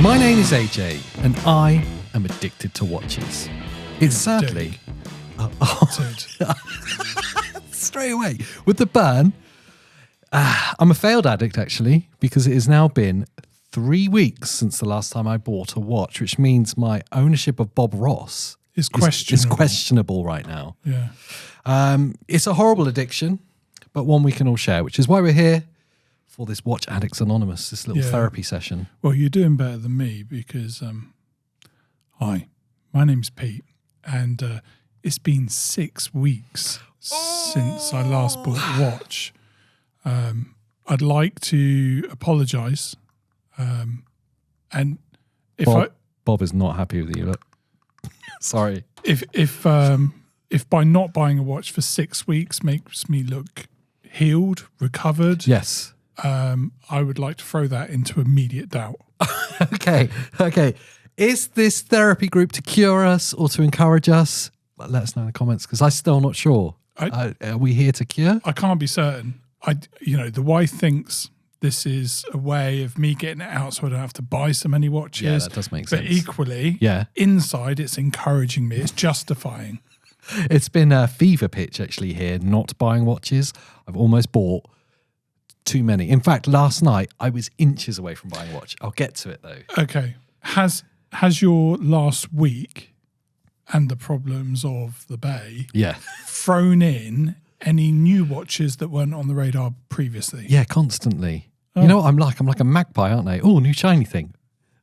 My name is AJ, and I am addicted to watches. It's sadly... straight away. With the burn, I'm a failed addict, actually, because it has now been 3 weeks since the last time I bought a watch, which means my ownership of Bob Ross is questionable right now. Yeah. It's a horrible addiction, but one we can all share, which is why we're here for this Watch Addicts Anonymous, this little therapy session. Well, you're doing better than me because, hi, my name's Pete, and it's been 6 weeks since I last bought a watch. I'd like to apologise, and if Bob is not happy with you. Look, sorry. If by not buying a watch for 6 weeks makes me look healed, recovered, yes. I would like to throw that into immediate doubt. Okay. Is this therapy group to cure us or to encourage us? Well, let us know in the comments, because I'm still not sure. Are we here to cure? I can't be certain. The wife thinks this is a way of me getting it out so I don't have to buy so many watches. Yeah, that does make sense. But equally, inside it's encouraging me. It's justifying. It's been a fever pitch, actually, here, not buying watches. I've almost bought too many. In fact, last night I was inches away from buying a watch. I'll get to it though. Okay. Has your last week and the problems of the Bay thrown in any new watches that weren't on the radar previously? Yeah, constantly. Oh. You know what I'm like? I'm like a magpie, aren't I? Oh, new shiny thing.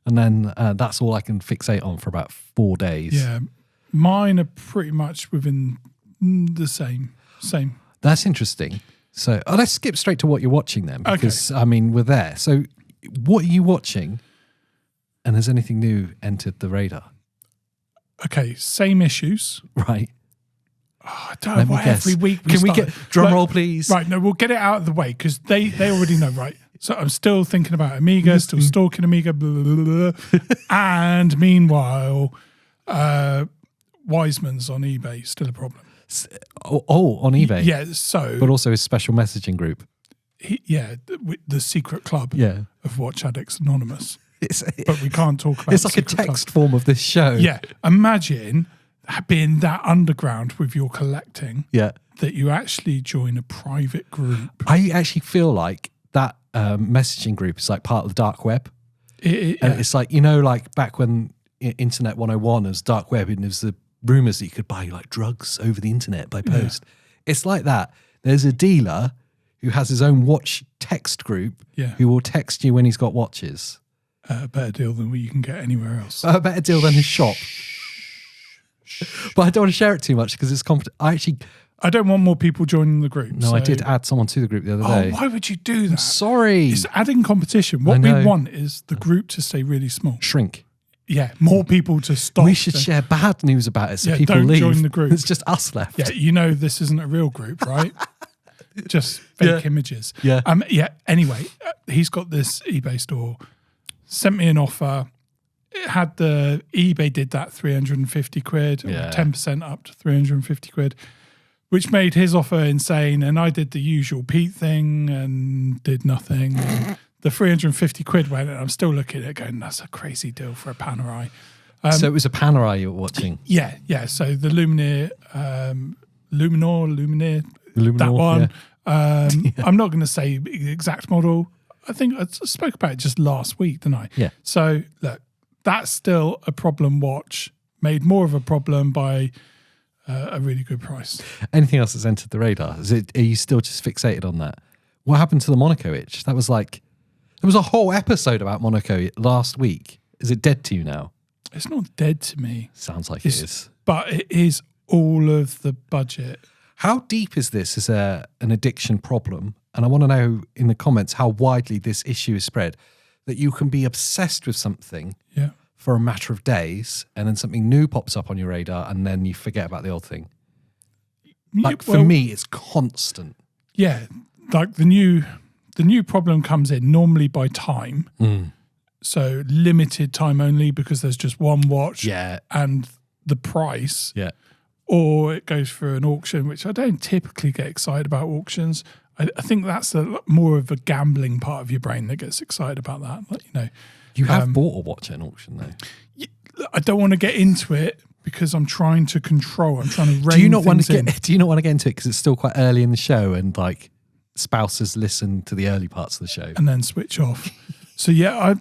And then that's all I can fixate on for about 4 days. Yeah. Mine are pretty much within the same. That's interesting. So let's skip straight to what you're watching then, because, I mean, we're there. So what are you watching, and has anything new entered the radar? Okay, same issues. Right. Oh, I don't know why every week we Can we get drum roll, please? Right, no, we'll get it out of the way, because they already know, right? So I'm still thinking about Amiga, still stalking Amiga, blah, blah, blah, blah. And meanwhile, Wiseman's on eBay, still a problem. On eBay? Yeah, so... But also his special messaging group. The secret club of Watch Addicts Anonymous. But we can't talk about it. It's like a text form of this show. Yeah, imagine being that underground with your collecting that you actually join a private group. I actually feel like that messaging group is like part of the dark web. And it's like, like back when Internet 101 was dark web, and there's the rumours that you could buy like drugs over the internet by post. It's like that. There's a dealer who has his own watch text group who will text you when he's got watches. A better deal than what you can get anywhere else. A better deal than his shop. But I don't want to share it too much because it's I don't want more people joining the group. No, I did add someone to the group the other day. Why would you do that? I'm sorry. It's adding competition. What we want is the group to stay really small. Shrink. Yeah, more people to stop. We should share bad news about it so people don't leave. Join the group. It's just us left. Yeah, this isn't a real group, right? Just fake images. Yeah. Anyway, he's got this eBay store. Sent me an offer. It had eBay did that 350 quid, or 10% up to 350 quid, which made his offer insane. And I did the usual Pete thing and did nothing. And the 350 quid went, and I'm still looking at it going, that's a crazy deal for a Panerai. So it was a Panerai you were watching? Yeah. So the Luminor, that one. Yeah. I'm not going to say the exact model. I think I spoke about it just last week, didn't I? Yeah. So, look, that's still a problem watch, made more of a problem by a really good price. Anything else that's entered the radar? Are you still just fixated on that? What happened to the Monaco itch? There was a whole episode about Monaco last week. Is it dead to you now? It's not dead to me. Sounds like it is. But it is all of the budget. How deep is this as an addiction problem? And I want to know in the comments how widely this issue is spread, that you can be obsessed with something for a matter of days and then something new pops up on your radar and then you forget about the old thing. For me, it's constant. Yeah, like the new problem comes in normally by time. So limited time only because there's just one watch and the price. Yeah. Or it goes through an auction, which I don't typically get excited about auctions. I think that's more of a gambling part of your brain that gets excited about that. Like, You have bought a watch at an auction, though. I don't want to get into it because I'm trying to control. I'm trying to rein Do you not want to in. Do you not want to get into it because it's still quite early in the show and like spouses listen to the early parts of the show and then switch off? So yeah,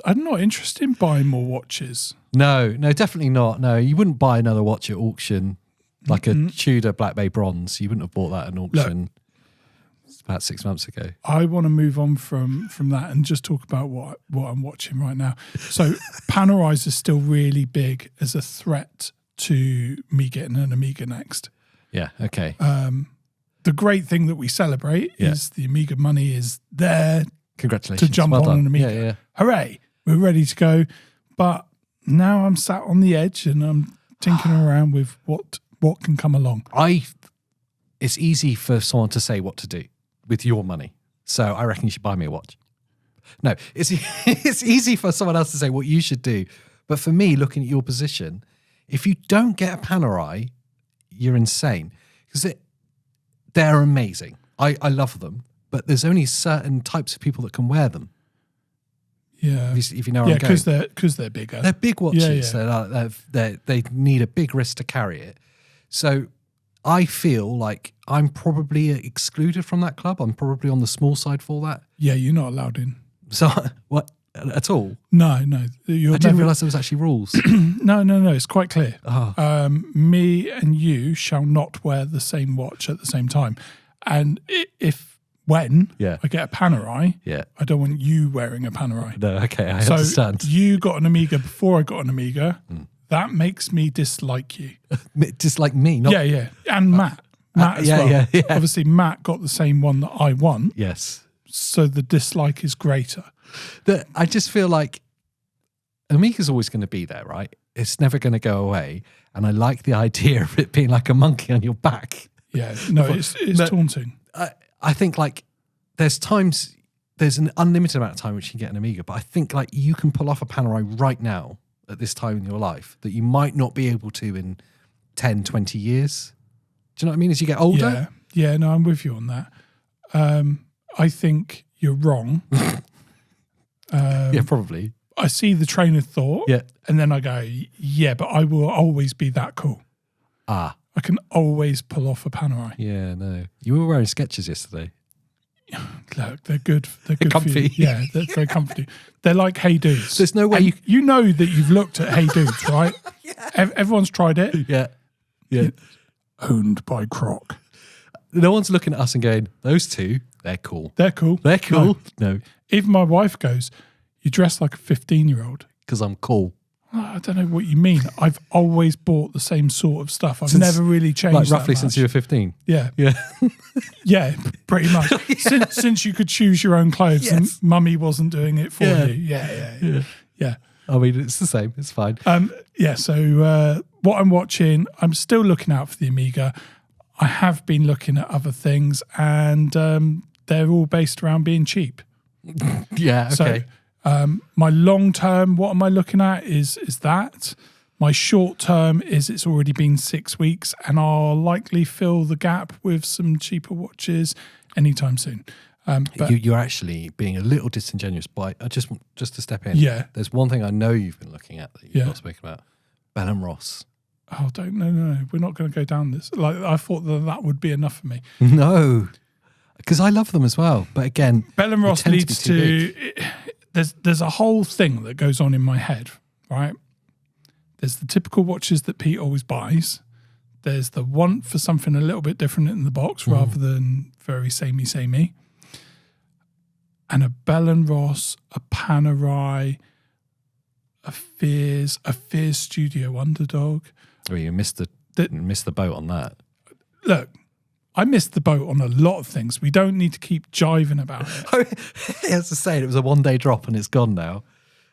I'm not interested in buying more watches. No, definitely not. No, you wouldn't buy another watch at auction, like a Tudor Black Bay Bronze. You wouldn't have bought that at an auction. About 6 months ago. I want to move on from that and just talk about what I'm watching right now. So Panerai is still really big as a threat to me getting an Amiga next. Yeah, okay. The great thing that we celebrate is the Amiga money is there. Congratulations. To jump on an Amiga. Yeah. Hooray, we're ready to go. But now I'm sat on the edge and I'm tinkering around with what can come along. It's easy for someone to say what to do with your money. So I reckon you should buy me a watch. No, it's easy for someone else to say what you should do. But for me, looking at your position, if you don't get a Panerai, you're insane. Because they're amazing. I love them. But there's only certain types of people that can wear them. Yeah. If you know where I'm going. because they're bigger. They're big watches. Yeah. They need a big wrist to carry it. So I feel like I'm probably excluded from that club. I'm probably on the small side for that. Yeah, you're not allowed in. So what at all? No. I didn't realise there was actually rules. No. It's quite clear. Oh. Me and you shall not wear the same watch at the same time. And when I get a Panerai, I don't want you wearing a Panerai. No, okay, I understand. You got an Amiga before I got an Amiga. That makes me dislike you. Dislike me? Not... Yeah. And Matt. Matt as well. Yeah. Obviously, Matt got the same one that I want. Yes. So the dislike is greater. I just feel like Amiga's always going to be there, right? It's never going to go away. And I like the idea of it being like a monkey on your back. Yeah, no, it's taunting. I think like there's an unlimited amount of time which you can get an Amiga, but I think like you can pull off a Panerai right now at this time in your life that you might not be able to in 10, 20 years. Do you know what I mean? As you get older? Yeah, no, I'm with you on that. I think you're wrong. Yeah, probably. I see the train of thought, and then I go, yeah, but I will always be that cool. I can always pull off a Panerai. Yeah, no. You were wearing Skechers yesterday. Look, they're good. They're good comfy. For you. Yeah, they're very comfy. They're like Hey Dudes. There's no way you know that you've looked at Hey Dudes, right? Everyone's tried it. Yeah. Owned by Croc. No one's looking at us and going, those two, they're cool. They're cool. No. Even my wife goes, you dress like a 15-year-old. Because I'm cool. I don't know what you mean. I've always bought the same sort of stuff. I've never really changed like roughly that much. Since you were 15? Yeah. Yeah, pretty much. Since you could choose your own clothes and mummy wasn't doing it for you. Yeah. I mean, it's the same. It's fine. So what I'm watching, I'm still looking out for the Amiga. I have been looking at other things and they're all based around being cheap. Yeah, okay. So my long term, what am I looking at is that. My short term is it's already been 6 weeks and I'll likely fill the gap with some cheaper watches anytime soon. But you're actually being a little disingenuous, but I just want to step in. Yeah. There's one thing I know you've been looking at that you've not spoken about. Bell & Ross. Oh, no. We're not going to go down this. Like I thought that would be enough for me. No. Because I love them as well. But again, Bell & Ross leads to there's a whole thing that goes on in my head, right? There's the typical watches that Pete always buys. There's the want for something a little bit different in the box rather than very samey. And a Bell & Ross, a Panerai, a Fears Studio Underdog. Oh, you missed the boat on that. Look, I missed the boat on a lot of things. We don't need to keep jiving about it. As I say, it was a one-day drop and it's gone now.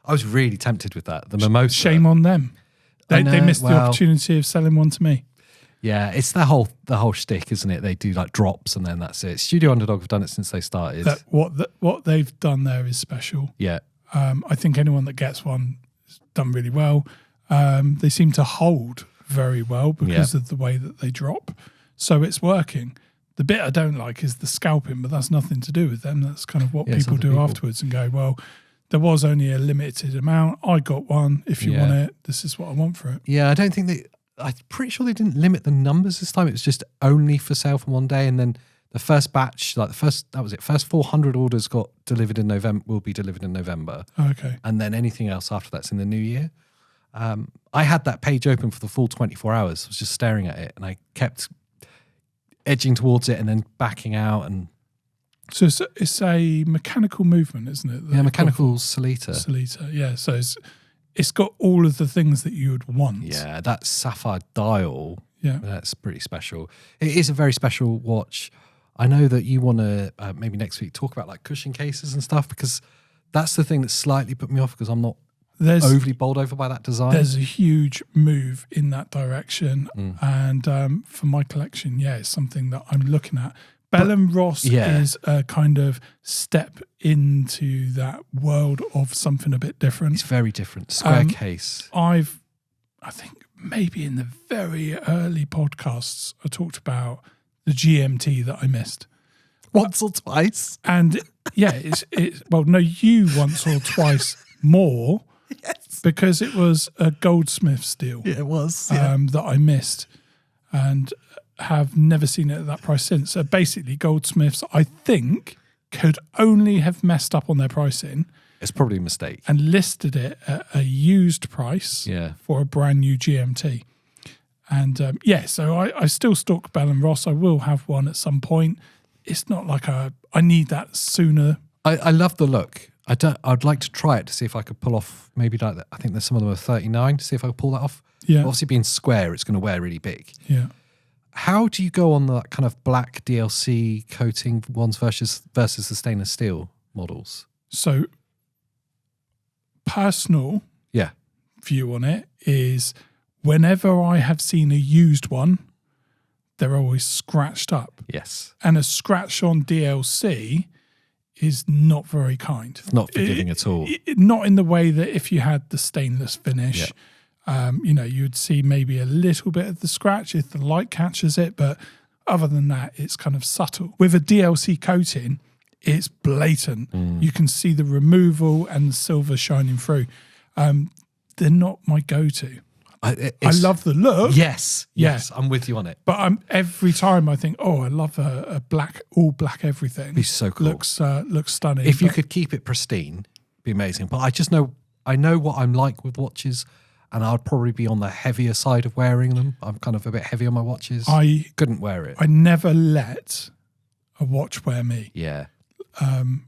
I was really tempted with that. The Mimosa. Shame on them. They missed the opportunity of selling one to me. Yeah, it's the whole shtick, isn't it? They do like drops and then that's it. Studio Underdog have done it since they started. What they've done there is special. Yeah. I think anyone that gets one has done really well. They seem to hold very well because of the way that they drop. So it's working. The bit I don't like is the scalping, but that's nothing to do with them. That's kind of what people do afterwards and go, well, there was only a limited amount. I got one. If you want it, this is what I want for it. Yeah, I don't think I'm pretty sure they didn't limit the numbers this time. It was just only for sale for one day. And then the first batch, like first 400 orders got delivered in November, will be delivered in November. Okay. And then anything else after that's in the new year. I had that page open for the full 24 hours. I was just staring at it and I kept edging towards it and then backing out. And so it's a mechanical movement, isn't it? Yeah, mechanical Solita. Solita, yeah. So it's got all of the things that you would want. Yeah, that sapphire dial, that's pretty special. It is a very special watch. I know that you want to maybe next week talk about like cushion cases and stuff, because that's the thing that slightly put me off, because I'm not overly bowled over by that design. There's a huge move in that direction. And for my collection, it's something that I'm looking at. Bell & Ross is a kind of step into that world of something a bit different. It's very different. Square case. I think maybe in the very early podcasts, I talked about the GMT that I missed. Once or twice. And you once or twice more. Yes. Because it was a Goldsmiths deal. Yeah, it was. That I missed. And have never seen it at that price since. So basically, Goldsmiths, I think, could only have messed up on their pricing. It's probably a mistake. And listed it at a used price for a brand new GMT. And so I still stalk Bell & Ross. I will have one at some point. It's not like I need that sooner. I love the look. I'd like to try it to see if I could pull off maybe like that. I think there's some of them are 39 to see if I could pull that off. Yeah. Obviously being square, it's going to wear really big. Yeah. How do you go on the kind of black DLC coating ones versus the stainless steel models? So, personal view on it is whenever I have seen a used one, they're always scratched up. Yes. And a scratch on DLC is not very kind. It's not forgiving at all. Not in the way that if you had the stainless finish, you'd see maybe a little bit of the scratch if the light catches it, but other than that, it's kind of subtle. With a DLC coating, it's blatant. You can see the removal and the silver shining through. They're not my go-to. I love the look. Yes, I'm with you on it. But every time I think, I love a black, all black everything. It'd be so cool. Looks stunning. If you could keep it pristine, it'd be amazing. But I know what I'm like with watches, and I'd probably be on the heavier side of wearing them. I'm kind of a bit heavy on my watches. I couldn't wear it. I never let a watch wear me. Yeah. I'm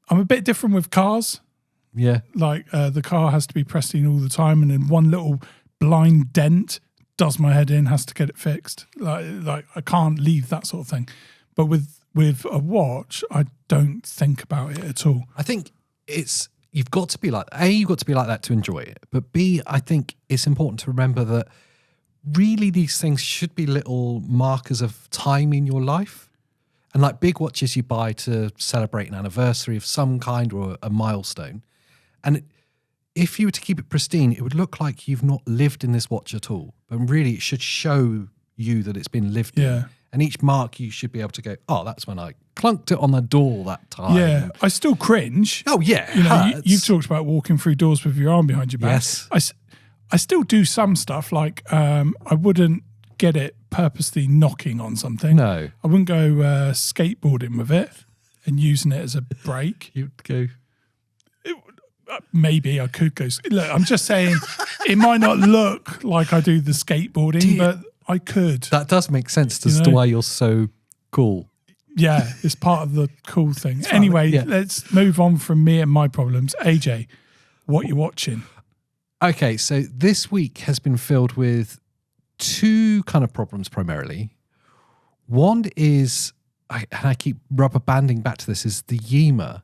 a bit different with cars. Yeah. Like the car has to be pristine all the time, and then one little blind dent does my head in, has to get it fixed. Like I can't leave that sort of thing. But with a watch, I don't think about it at all. I think you've got to be like, A, you've got to be like that to enjoy it. But B, I think it's important to remember that really these things should be little markers of time in your life. And like big watches you buy to celebrate an anniversary of some kind or a milestone. And if you were to keep it pristine, it would look like you've not lived in this watch at all. But really, it should show you that it's been lived in. And each mark, you should be able to go, that's when I clunked it on the door that time. Yeah, I still cringe. Oh, yeah. You know, you've talked about walking through doors with your arm behind your back. Yes. I still do some stuff. Like, I wouldn't get it purposely knocking on something. No. I wouldn't go skateboarding with it and using it as a brake. You'd go... Maybe I could go. Look, I'm just saying it might not look like I do the skateboarding, but I could. That does make sense as to why you're so cool. Yeah, it's part of the cool thing. Anyway, let's move on from me and my problems. AJ, what you watching? Okay, so this week has been filled with two kind of problems primarily. One is, I keep rubber banding back to this, is the Yema.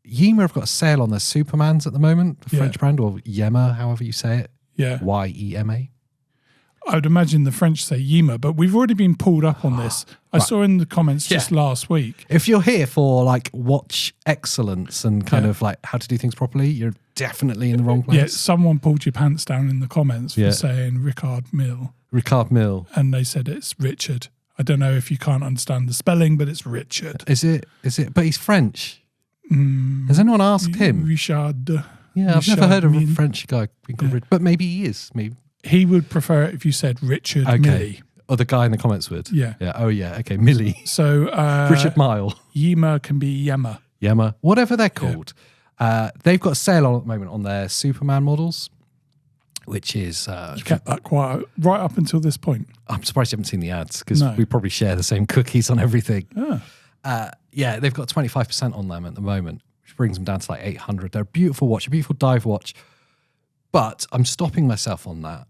Yema have got a sale on their Supermans at the moment, the French brand, or Yema, however you say it. Yeah. Yema. I would imagine the French say Yema, but we've already been pulled up on this. I saw in the comments just last week. If you're here for like watch excellence and kind of like how to do things properly, you're definitely in the wrong place. Yeah, someone pulled your pants down in the comments for saying Ricard Mill. Ricard Mill. And they said it's Richard. I don't know if you can't understand the spelling, but it's Richard. Is it? But he's French. Has anyone asked him? Richard. Yeah, I've never heard of a French guy being called Richard, but maybe he is. Maybe he would prefer it if you said Richard Millie. Or the guy in the comments would. Yeah. Yeah. Oh, yeah. Okay. Millie. So Richard Mile. Yema can be Yema. Yema. Whatever they're called. Yeah. They've got a sale on at the moment on their Superman models, which is... you kept that quiet right up until this point. I'm surprised you haven't seen the ads because we probably share the same cookies on everything. Yeah, they've got 25% on them at the moment, which brings them down to like 800. They're a beautiful watch, a beautiful dive watch. But I'm stopping myself on that,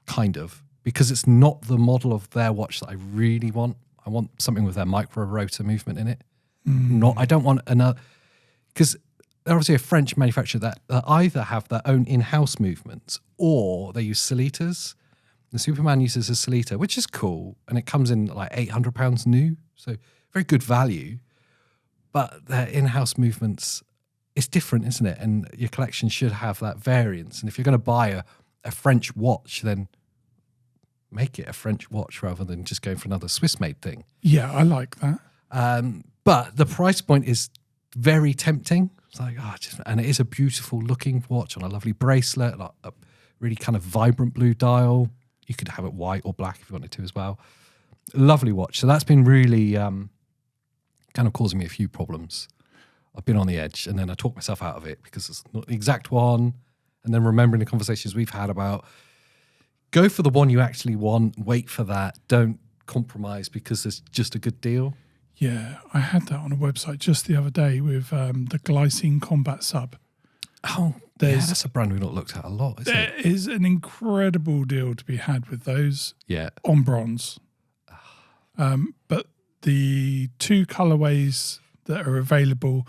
kind of, because it's not the model of their watch that I really want. I want something with their micro rotor movement in it. I don't want another, because they're obviously a French manufacturer that either have their own in-house movements or they use Solitas. The Superman uses a Solita, which is cool, and it comes in like £800 new, so very good value. But their in-house movements, it's different, isn't it? And your collection should have that variance. And if you're going to buy a French watch, then make it a French watch rather than just going for another Swiss-made thing. Yeah, I like that. But the price point is very tempting. It's like, and it is a beautiful looking watch on a lovely bracelet, like a really kind of vibrant blue dial. You could have it white or black if you wanted to as well. Lovely watch. So that's been really kind of causing me a few problems. I've been on the edge, and then I talk myself out of it because it's not the exact one. And then remembering the conversations we've had about go for the one you actually want, wait for that, don't compromise because it's just a good deal. Yeah, I had that on a website just the other day with the Glycine Combat Sub. Oh, that's a brand we've not looked at a lot, is it? There is an incredible deal to be had with those on bronze. But the two colorways that are available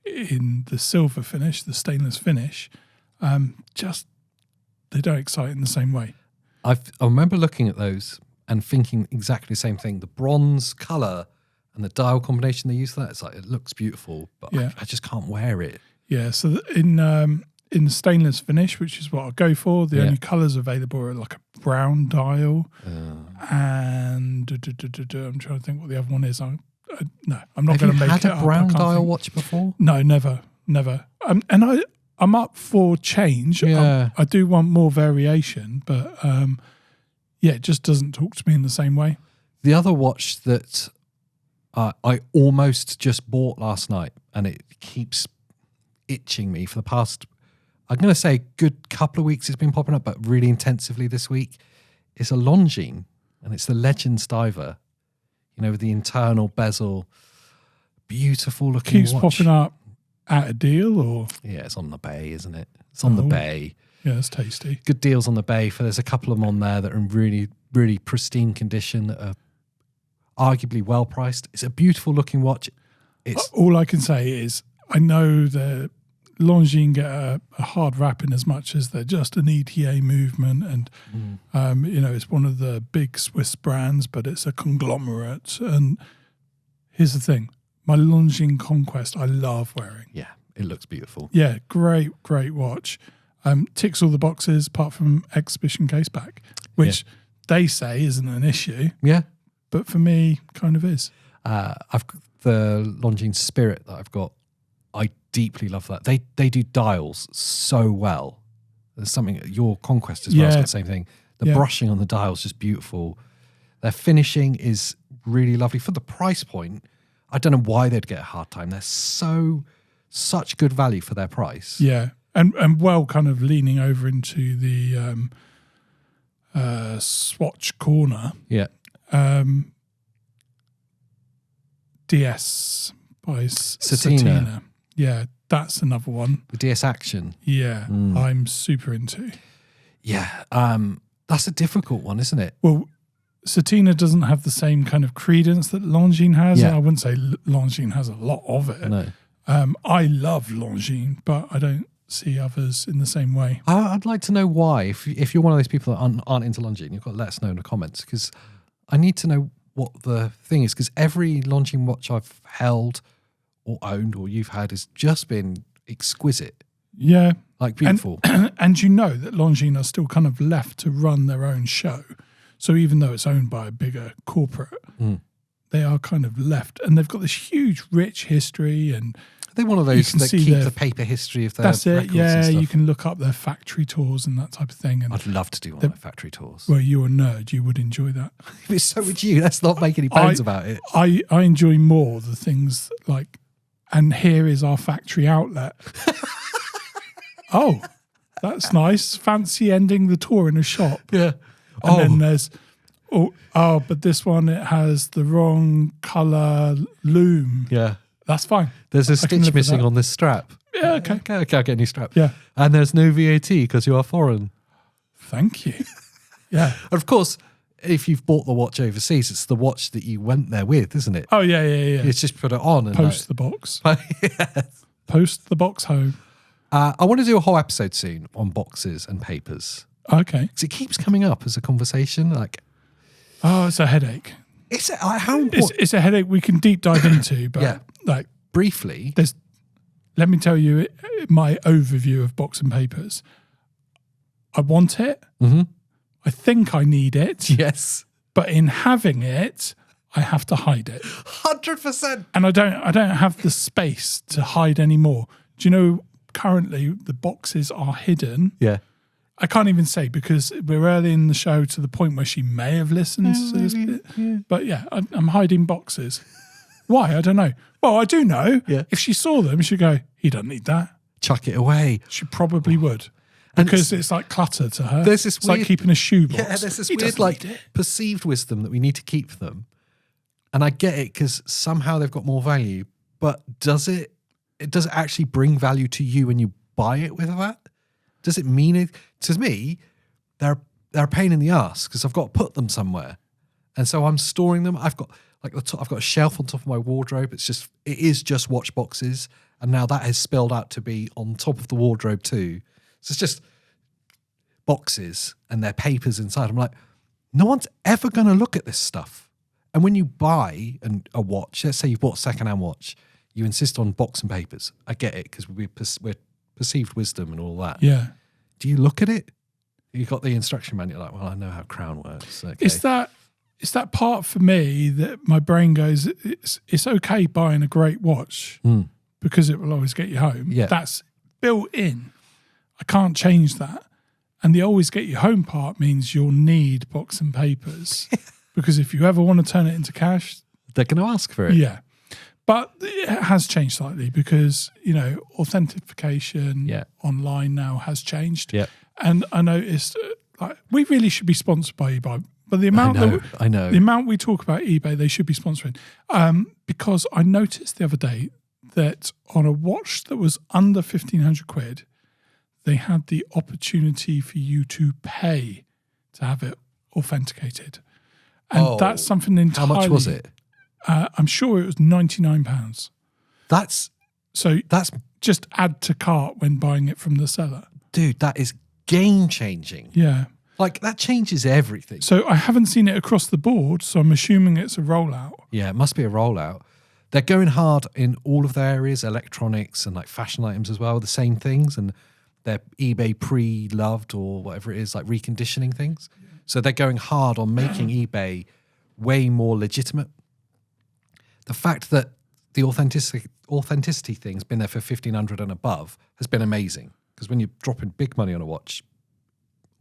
in the silver finish, the stainless finish, they don't excite in the same way. I remember looking at those and thinking exactly the same thing. The bronze color and the dial combination they use for that, it's like, it looks beautiful, but I just can't wear it. Yeah, so in the stainless finish, which is what I'll go for, the only colours available are like a brown dial and I'm trying to think what the other one is. I'm not going to make it up. Have you had a brown dial watch before? No, never. And I'm up for change. Yeah. I do want more variation, but it just doesn't talk to me in the same way. The other watch that I almost just bought last night, and it keeps itching me for the past, I'm going to say, a good couple of weeks it's been popping up, but really intensively this week, is a Longines, and it's the Legends Diver, with the internal bezel, beautiful looking keeps watch. Popping up at a deal, or? Yeah, it's on the bay, isn't it? It's on the bay. Yeah, it's tasty. Good deals on the bay. There's a couple of them on there that are in really, really pristine condition that are arguably well priced. It's a beautiful looking watch. All I can say is I know the Longines get a hard rap in as much as they're just an ETA movement, and it's one of the big Swiss brands, but it's a conglomerate. And here's the thing: my Longines Conquest, I love wearing. Yeah, it looks beautiful. Yeah, great watch. Ticks all the boxes apart from exhibition case back, which they say isn't an issue. Yeah. But for me, kind of is. I've got the Longines Spirit that I've got. I deeply love that. They do dials so well. There's something, your Conquest as well has got the same thing. The brushing on the dial is just beautiful. Their finishing is really lovely. For the price point, I don't know why they'd get a hard time. They're such good value for their price. Yeah, and well kind of leaning over into the Swatch corner. Yeah. DS by Satina. Yeah, that's another one. The DS Action. Yeah, I'm super into. Yeah, that's a difficult one, isn't it? Well, Satina doesn't have the same kind of credence that Longines has. Yeah. I wouldn't say Longines has a lot of it. No. I love Longines, but I don't see others in the same way. I'd like to know why. If you're one of those people that aren't into Longines, you've got to let us know in the comments, because I need to know what the thing is, because every Longines watch I've held or owned or you've had has just been exquisite. Yeah. Like beautiful. And you know that Longines are still kind of left to run their own show. So even though it's owned by a bigger corporate, they are kind of left. And they've got this huge, rich history. And Are they one of those that keep the paper history of their That's it, records yeah. and stuff? You can look up their factory tours and that type of thing. And I'd love to do one of their factory tours. Well, you're a nerd. You would enjoy that. So would you. Let's not make any bones about it. I enjoy more the things like, and here is our factory outlet. Oh, that's nice. Fancy ending the tour in a shop. Yeah. And then there's, but this one, it has the wrong colour loom. Yeah. That's fine. There's a stitch missing on this strap. Yeah, okay. I can't get any strap. Yeah. And there's no VAT because you are foreign. Thank you. Yeah. Of course, if you've bought the watch overseas, it's the watch that you went there with, isn't it? Oh, yeah. It's just put it on. And Post the box. Yes. Post the box home. I want to do a whole episode soon on boxes and papers. Okay. Because it keeps coming up as a conversation. Like, it's a headache. How important? It's a headache we can deep dive into, but Yeah. like briefly. Let me tell you my overview of box and papers. I want it. Mm-hmm. I think I need it. Yes. But in having it, I have to hide it. 100%. And I don't have the space to hide anymore. Do you know currently the boxes are hidden? Yeah. I can't even say because we're early in the show to the point where she may have listened to this bit. Yeah. But yeah, I'm hiding boxes. Why? I don't know. Well, I do know. Yeah. If she saw them, she'd go, he doesn't need that. Chuck it away. She probably would. Because it's like clutter to her. There's this it's like keeping a shoebox. Yeah, there's this weird like perceived wisdom that we need to keep them. And I get it because somehow they've got more value. But does it actually bring value to you when you buy it with that? Does it mean it? To me, they're a pain in the ass because I've got to put them somewhere. And so I'm storing them. I've got I've got a shelf on top of my wardrobe. It is just watch boxes. And now that has spilled out to be on top of the wardrobe too. So it's just boxes and their papers inside. I'm like, no one's ever going to look at this stuff. And when you buy a watch, let's say you bought a second-hand watch, you insist on box and papers. I get it because we're perceived wisdom and all that. Yeah. Do you look at it? You got the instruction manual. Like, well, I know how Crown works. Okay. It's that part for me that my brain goes, it's okay buying a great watch because it will always get you home. Yeah. That's built in. I can't change that. And the always get you home part means you'll need box and papers because if you ever want to turn it into cash, they're going to ask for it. Yeah. But it has changed slightly because, authentication online now has changed. Yeah. And I noticed we really should be sponsored by eBay. But the amount I know. The amount we talk about eBay, they should be sponsoring. Because I noticed the other day that on a watch that was under 1,500 quid, they had the opportunity for you to pay to have it authenticated. And that's something entirely... How much was it? I'm sure it was £99. That's just add to cart when buying it from the seller. Dude, that is game-changing. Yeah. Like, that changes everything. So I haven't seen it across the board, so I'm assuming it's a rollout. Yeah, it must be a rollout. They're going hard in all of their areas, electronics and like fashion items as well, the same things. And they're eBay pre-loved or whatever it is, like reconditioning things. Yeah. So they're going hard on making eBay way more legitimate. The fact that the authenticity thing's been there for 1,500 and above has been amazing. Because when you're dropping big money on a watch,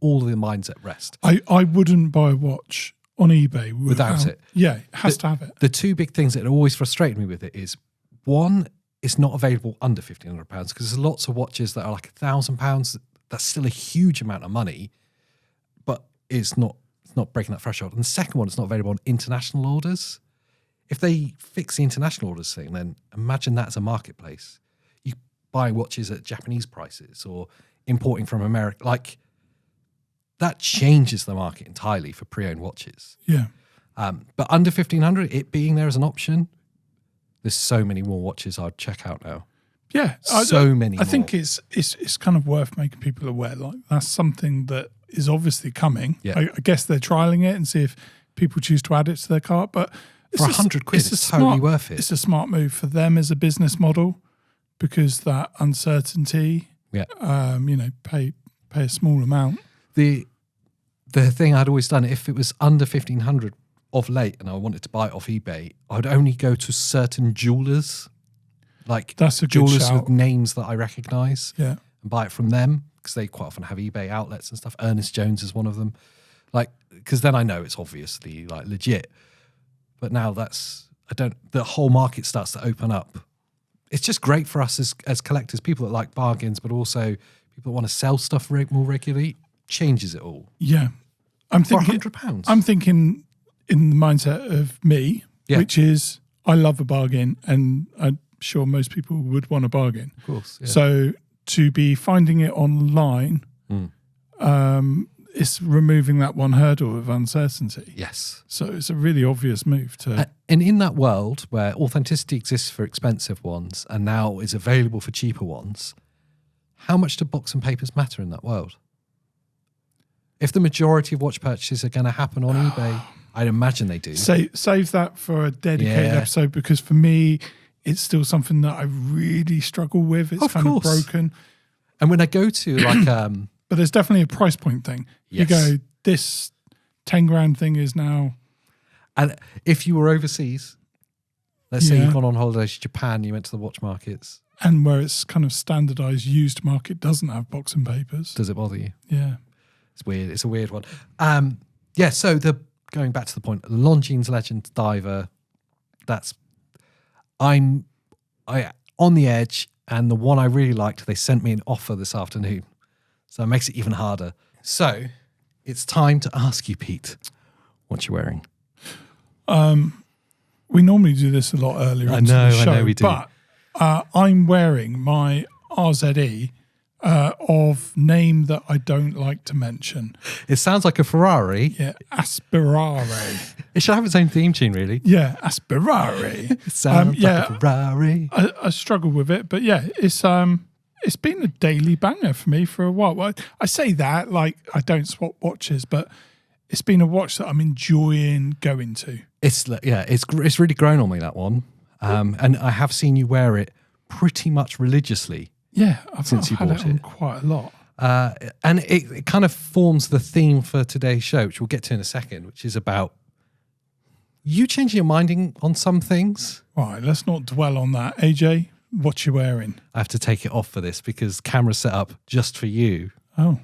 all of the mind's at rest. I wouldn't buy a watch on eBay without it. Yeah, it has to have it. The two big things that always frustrate me with it is, one, it's not available under £1,500 because there's lots of watches that are like £1,000. That's still a huge amount of money, but it's not breaking that threshold. And the second one, it's not available on international orders. If they fix the international orders thing, then imagine that as a marketplace. You buy watches at Japanese prices or importing from America. Like, that changes the market entirely for pre-owned watches. Yeah. But under 1,500, it being there as an option, there's so many more watches I'd check out now. Yeah. Many more. I think it's kind of worth making people aware. Like, that's something that is obviously coming. Yeah. I guess they're trialing it and see if people choose to add it to their cart. But for 100 quid, it's totally worth it. It's a smart move for them as a business model because that uncertainty, pay a small amount. The thing I'd always done, if it was under 1,500 of late and I wanted to buy it off eBay, I'd only go to certain jewelers. like that's a good jewelers shout. with names that I recognise. Yeah. And buy it from them because they quite often have eBay outlets and stuff. Ernest Jones is one of them. Like, because then I know it's obviously like legit. But now the whole market starts to open up. It's just great for us as collectors, people that like bargains, but also people that want to sell stuff more regularly. Changes it all. Yeah. I'm thinking £100. I'm thinking in the mindset of me, which is I love a bargain, and I'm sure most people would want a bargain. Of course. Yeah. So to be finding it online, it's removing that one hurdle of uncertainty. Yes. So it's a really obvious move to. And in that world where authenticity exists for expensive ones and now is available for cheaper ones, how much do box and papers matter in that world? If the majority of watch purchases are going to happen on eBay, I'd imagine they do. Save that for a dedicated episode, because for me, it's still something that I really struggle with. It's kind of broken. And when I go to like... but there's definitely a price point thing. Yes. You go, this 10 grand thing is now... And if you were overseas, let's say you've gone on holidays to Japan, you went to the watch markets. And where it's kind of standardised used market doesn't have box and papers. Does it bother you? Yeah. It's weird. It's a weird one. So going back to the point, Longines Legend Diver, I'm on the edge, and the one I really liked, they sent me an offer this afternoon. So it makes it even harder. So it's time to ask you, Pete, what you're wearing. We normally do this a lot earlier into the show. I know we do. But I'm wearing my RZE of name that I don't like to mention. It sounds like a Ferrari. Yeah, Asperare. It should have its own theme tune, really. Yeah, Asperare. It sounds like a Ferrari. I struggle with it, but yeah, it's been a daily banger for me for a while. Well, I say that like I don't swap watches, but it's been a watch that I'm enjoying going to. It's really grown on me, that one. And I have seen you wear it pretty much religiously. Yeah, I've since you had bought it on quite a lot. And it kind of forms the theme for today's show, which we'll get to in a second, which is about you changing your mind on some things. Right, let's not dwell on that. AJ, what you wearing? I have to take it off for this because camera's set up just for you. Oh.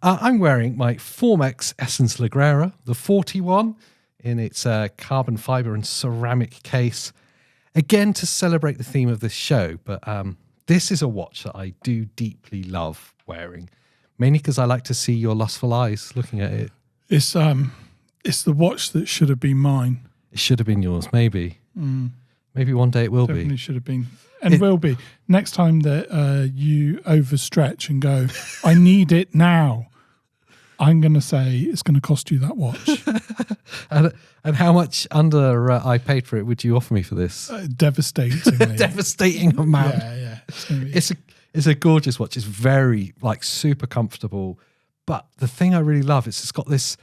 I'm wearing my Formex Essence Lagrera, the 41, in its carbon fibre and ceramic case. Again, to celebrate the theme of this show, but this is a watch that I do deeply love wearing, mainly because I like to see your lustful eyes looking at it. It's the watch that should have been mine. It should have been yours, maybe. Maybe one day it will Definitely should have been. And will be. Next time that you overstretch and go, I need it now, I'm going to say it's going to cost you that watch. And how much under I paid for it would you offer me for this? Devastatingly. Devastating amount. Yeah. It's a gorgeous watch. It's very super comfortable. But the thing I really love is it's got this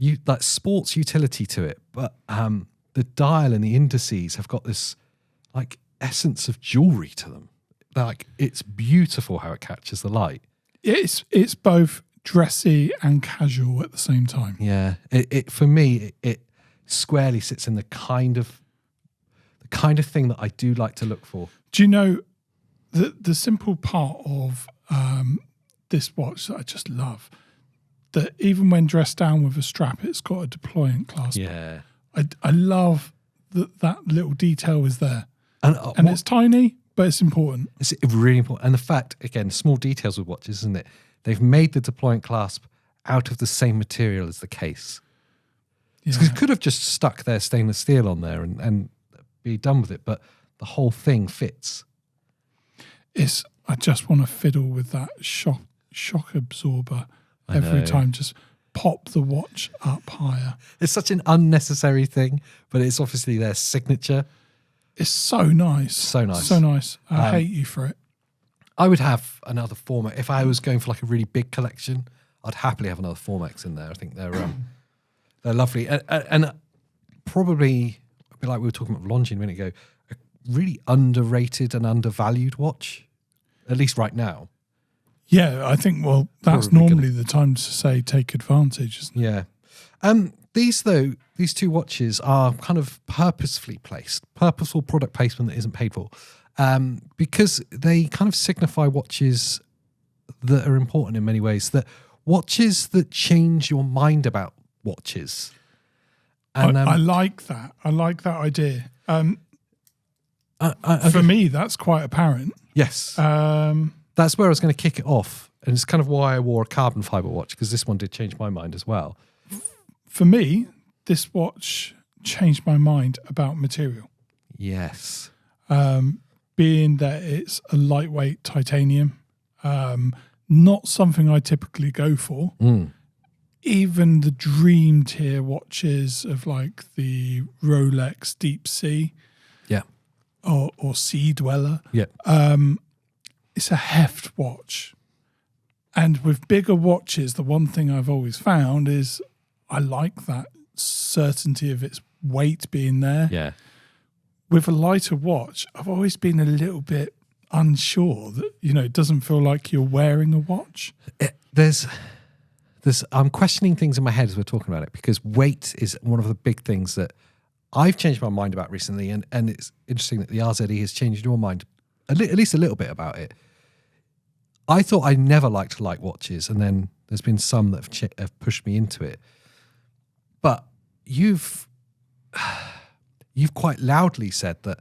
like sports utility to it. But the dial and the indices have got this like essence of jewelry to them. Like it's beautiful how it catches the light. It's both dressy and casual at the same time. Yeah, it for me it squarely sits in the kind of thing that I do like to look for. Do you know the simple part of this watch that I just love? That even when dressed down with a strap, it's got a deployant clasp. Yeah, I love that little detail is there, and it's tiny, but it's important. It's really important, and the fact again, small details with watches, isn't it? They've made the deployant clasp out of the same material as the case. Yeah. So it could have just stuck their stainless steel on there and be done with it, but the whole thing fits. I just want to fiddle with that shock absorber every time. Just pop the watch up higher. It's such an unnecessary thing, but it's obviously their signature. It's so nice. So nice. So nice. I hate you for it. I would have another Formex. If I was going for like a really big collection, I'd happily have another Formex in there. I think they're lovely. And probably, a bit like we were talking about Longines a minute ago, a really underrated and undervalued watch, at least right now. Yeah, I think, well, that's probably normally the time to say take advantage, isn't it? Yeah. These two watches are kind of purposefully placed, purposeful product placement that isn't paid for. because they kind of signify watches that are important in many ways, that watches that change your mind about watches. And I like that. I like that idea. For me, that's quite apparent. Yes. That's where I was going to kick it off. And it's kind of why I wore a carbon fiber watch, because this one did change my mind as well. For me, this watch changed my mind about material. Yes. Being that it's a lightweight titanium, not something I typically go for. Even the dream tier watches of like the Rolex Deep Sea, or Sea Dweller, it's a heft watch. And with bigger watches, the one thing I've always found is I like that certainty of its weight being there. Yeah. With a lighter watch, I've always been a little bit unsure that, it doesn't feel like you're wearing a watch. I'm questioning things in my head as we're talking about it, because weight is one of the big things that I've changed my mind about recently. And it's interesting that the RZE has changed your mind at least a little bit about it. I thought I never liked light watches, and then there's been some that have pushed me into it. But you've quite loudly said that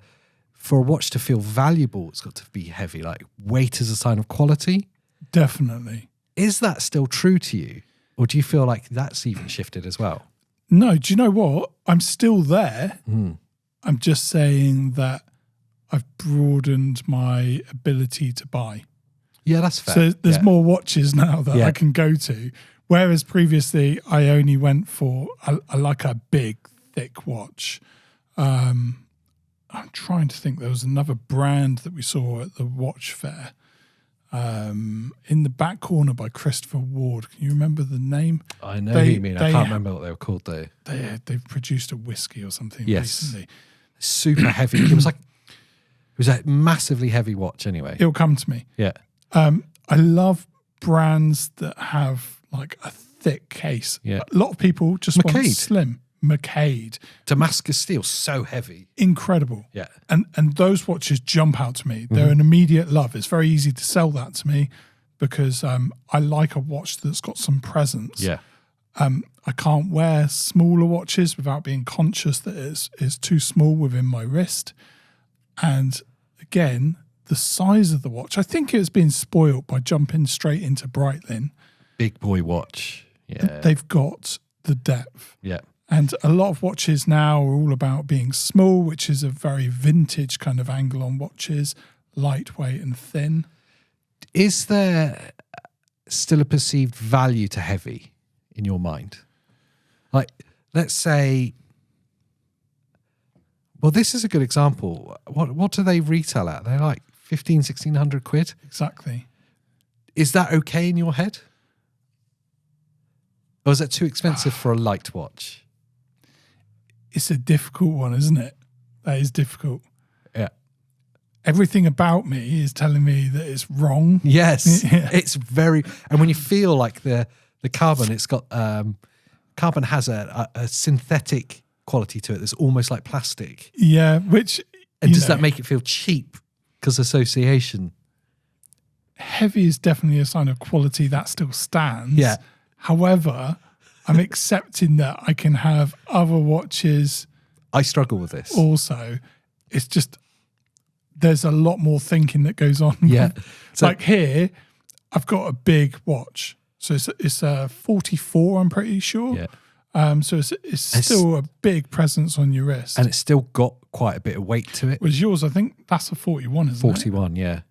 for a watch to feel valuable, it's got to be heavy, like weight is a sign of quality. Definitely. Is that still true to you? Or do you feel like that's even shifted as well? No, do you know what? I'm still there. I'm just saying that I've broadened my ability to buy. Yeah, that's fair. So there's more watches now that I can go to. Whereas previously I only went for I like a big, thick watch. I'm trying to think. There was another brand that we saw at the watch fair. In the back corner by Christopher Ward. Can you remember the name? I know who you mean. I can't remember what they were called though. They've produced a whiskey or something recently. Super heavy. It was a massively heavy watch anyway. It'll come to me. Yeah. I love brands that have like a thick case. Yeah. A lot of people just want slim. McCade. Damascus steel, so heavy. Incredible. Yeah. And those watches jump out to me. They're an immediate love. It's very easy to sell that to me because I like a watch that's got some presence. Yeah. I can't wear smaller watches without being conscious that it's too small within my wrist. And again, the size of the watch, I think it's been spoiled by jumping straight into Breitling. Big boy watch. Yeah. They've got the depth. Yeah. And a lot of watches now are all about being small, which is a very vintage kind of angle on watches, lightweight and thin. Is there still a perceived value to heavy in your mind? Like, let's say, well, this is a good example. What do they retail at? They're like 1,500-1,600 quid. Exactly. Is that okay in your head? Or is that too expensive for a light watch? It's a difficult one, isn't it? That is difficult. Yeah. Everything about me is telling me that it's wrong. Yes. Yeah. It's very, and when you feel like the carbon, it's got, carbon has a synthetic quality to it that's almost like plastic. Yeah, which... And does that make it feel cheap? Because association. Heavy is definitely a sign of quality that still stands. Yeah. However, I'm accepting that I can have other watches. I struggle with this. Also, it's just there's a lot more thinking that goes on. Yeah. So, like here, I've got a big watch. So it's a 44, I'm pretty sure. Yeah. So it's still a big presence on your wrist. And it's still got quite a bit of weight to it. Whereas yours, I think that's a 41, isn't 41, yeah.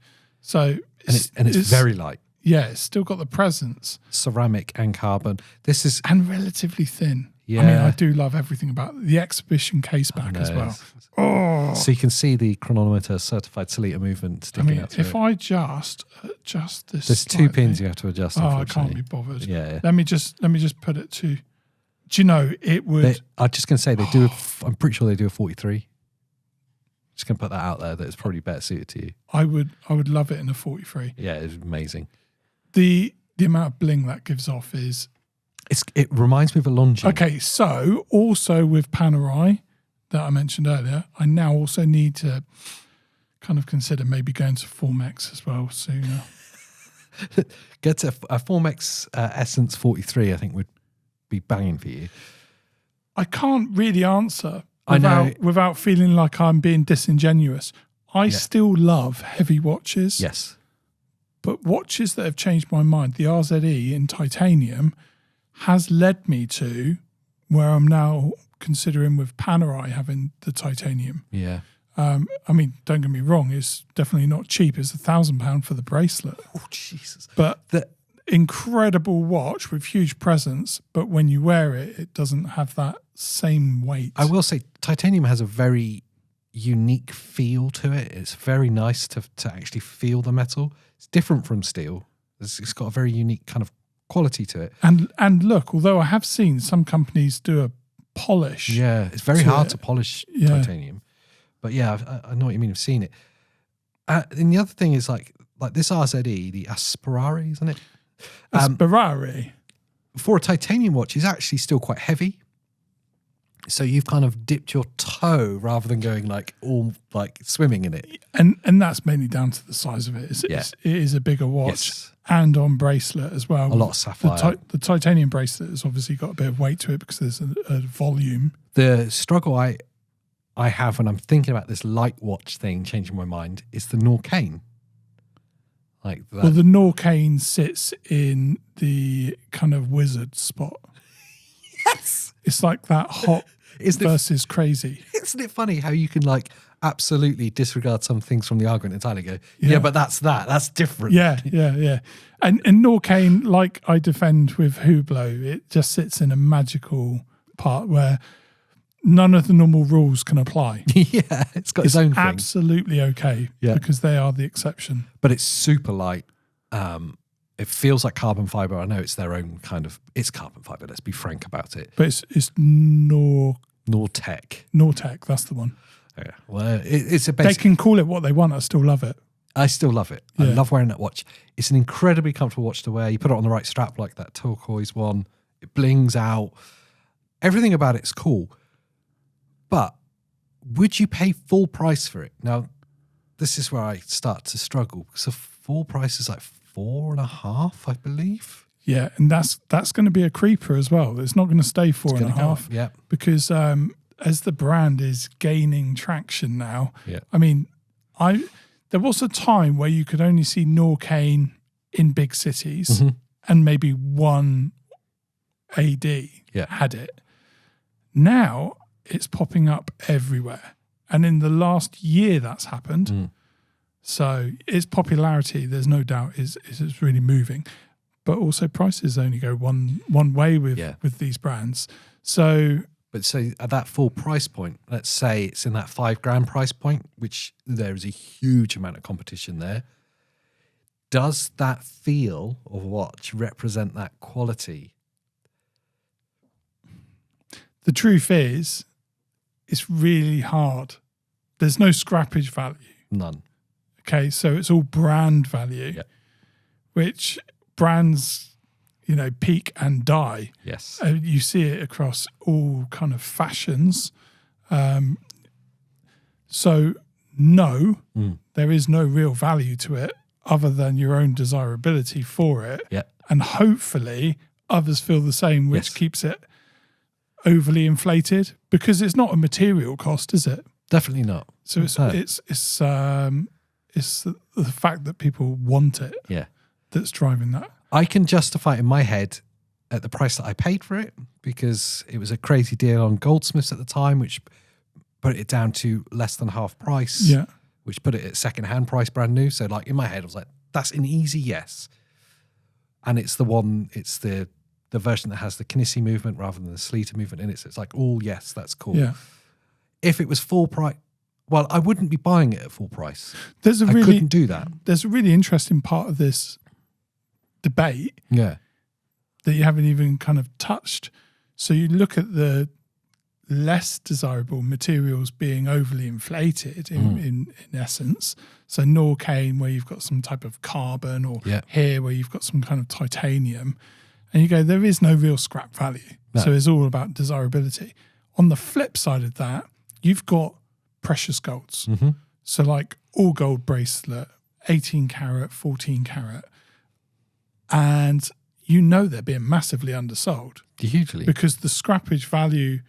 So it's very light. Yeah, it's still got the presence. Ceramic and carbon. This is... And relatively thin. Yeah. I mean, I do love everything about the exhibition case back as well. Oh. So you can see the chronometer certified Solita movement sticking out through if I just adjust this There's slightly, 2 pins you have to adjust, I can't be bothered. Yeah. Let me just put it to... Do you know, it would... I'm just going to say, I'm pretty sure they do a 43. Just going to put that out there, that it's probably better suited to you. I would love it in a 43. Yeah, it's amazing. The amount of bling that gives off is... It reminds me of a Longines. Okay, so also with Panerai that I mentioned earlier, I now also need to kind of consider maybe going to Formex as well sooner. Get to a Formex Essence 43, I think would be banging for you. I can't really answer without feeling like I'm being disingenuous. I still love heavy watches. Yes. But watches that have changed my mind, the RZE in titanium has led me to where I'm now considering with Panerai having the titanium. Yeah. I mean, don't get me wrong, it's definitely not cheap. It's £1,000 for the bracelet. Oh, Jesus. But the incredible watch with huge presence, but when you wear it, it doesn't have that same weight. I will say titanium has a very unique feel to it. It's very nice to actually feel the metal. It's different from steel. It's got a very unique kind of quality to it. And look, although I have seen some companies do a polish. Yeah, it's very hard to polish titanium. But yeah, I know what you mean. I've seen it. And the other thing is like this RZE, the Asperari, isn't it? Asperari. For a titanium watch, is actually still quite heavy. So you've kind of dipped your toe rather than going like all like swimming in it. And that's mainly down to the size of it. It is a bigger watch and on bracelet as well. A lot of sapphire. The titanium bracelet has obviously got a bit of weight to it because there's a volume. The struggle I have when I'm thinking about this light watch thing changing my mind is the Norcane. Like that. Well, the Norcane sits in the kind of wizard spot. Yes! It's like that hot versus crazy. Isn't it funny how you can like absolutely disregard some things from the argument entirely go, but that's different. Yeah. And Norcane, like I defend with Hublot, it just sits in a magical part where none of the normal rules can apply. Yeah, it's got its own thing. Absolutely okay because they are the exception. But it's super light. It feels like carbon fiber. I know it's their own kind of. It's carbon fiber. Let's be frank about it. But it's Nortec. Nortec, that's the one. Yeah. Well, it's a basic. They can call it what they want. I still love it. I still love it. Yeah. I love wearing that watch. It's an incredibly comfortable watch to wear. You put it on the right strap, like that turquoise one. It blings out. Everything about it's cool. But would you pay full price for it? Now, this is where I start to struggle. So full price is like $4.5, I believe. Yeah, and that's going to be a creeper as well. It's not going to stay $4.5. Yeah, because as the brand is gaining traction now. Yeah. I mean, there was a time where you could only see Norcane in big cities, and maybe one AD had it. Now it's popping up everywhere, and in the last year that's happened. So its popularity, there's no doubt, is really moving. But also prices only go one way with these brands. So at that full price point, let's say it's in that $5,000 price point, which there is a huge amount of competition there. Does that feel of watch represent that quality? The truth is, it's really hard. There's no scrappage value. None. Okay, so it's all brand value, which brands, peak and die. Yes. You see it across all kind of fashions. So no, there is no real value to it other than your own desirability for it. Yeah. And hopefully others feel the same, which keeps it overly inflated because it's not a material cost, is it? Definitely not. So it's the fact that people want it that's driving that. I can justify it in my head at the price that I paid for it because it was a crazy deal on Goldsmiths at the time, which put it down to less than half price, which put it at second-hand price brand new. So like in my head, I was like, that's an easy yes. And it's the version that has the Knissi movement rather than the Sleater movement in it. So it's like, oh, yes, that's cool. Yeah. If it was full price, well, I wouldn't be buying it at full price. I couldn't do that. There's a really interesting part of this debate that you haven't even kind of touched. So you look at the less desirable materials being overly inflated in essence. So Norcane, where you've got some type of carbon, or here where you've got some kind of titanium. And you go, there is no real scrap value. No. So it's all about desirability. On the flip side of that, you've got precious golds. So like all gold bracelet, 18 carat, 14 carat, and you know they're being massively undersold. Hugely. Because the scrappage value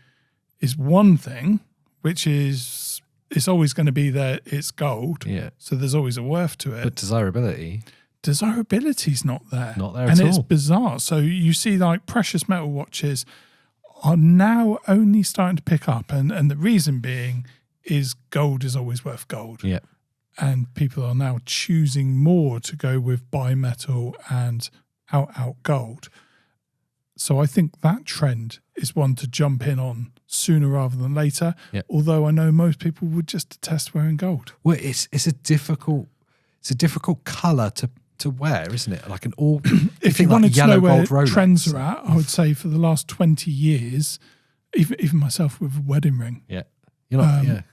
is one thing, which is it's always going to be that it's gold. Yeah. So there's always a worth to it. But desirability's not there. Not there and at it's all. bizarre. So you see like precious metal watches are now only starting to pick up. And the reason being is gold is always worth gold. Yeah. And people are now choosing more to go with bimetal and out gold. So I think that trend is one to jump in on sooner rather than later. Yeah. Although I know most people would just detest wearing gold. Well, it's a difficult colour to wear, isn't it? Like an all. If you wanted to know where Rolex. trends are at, I would say for the last 20 years, even myself with a wedding ring. Yeah. You're not. Yeah.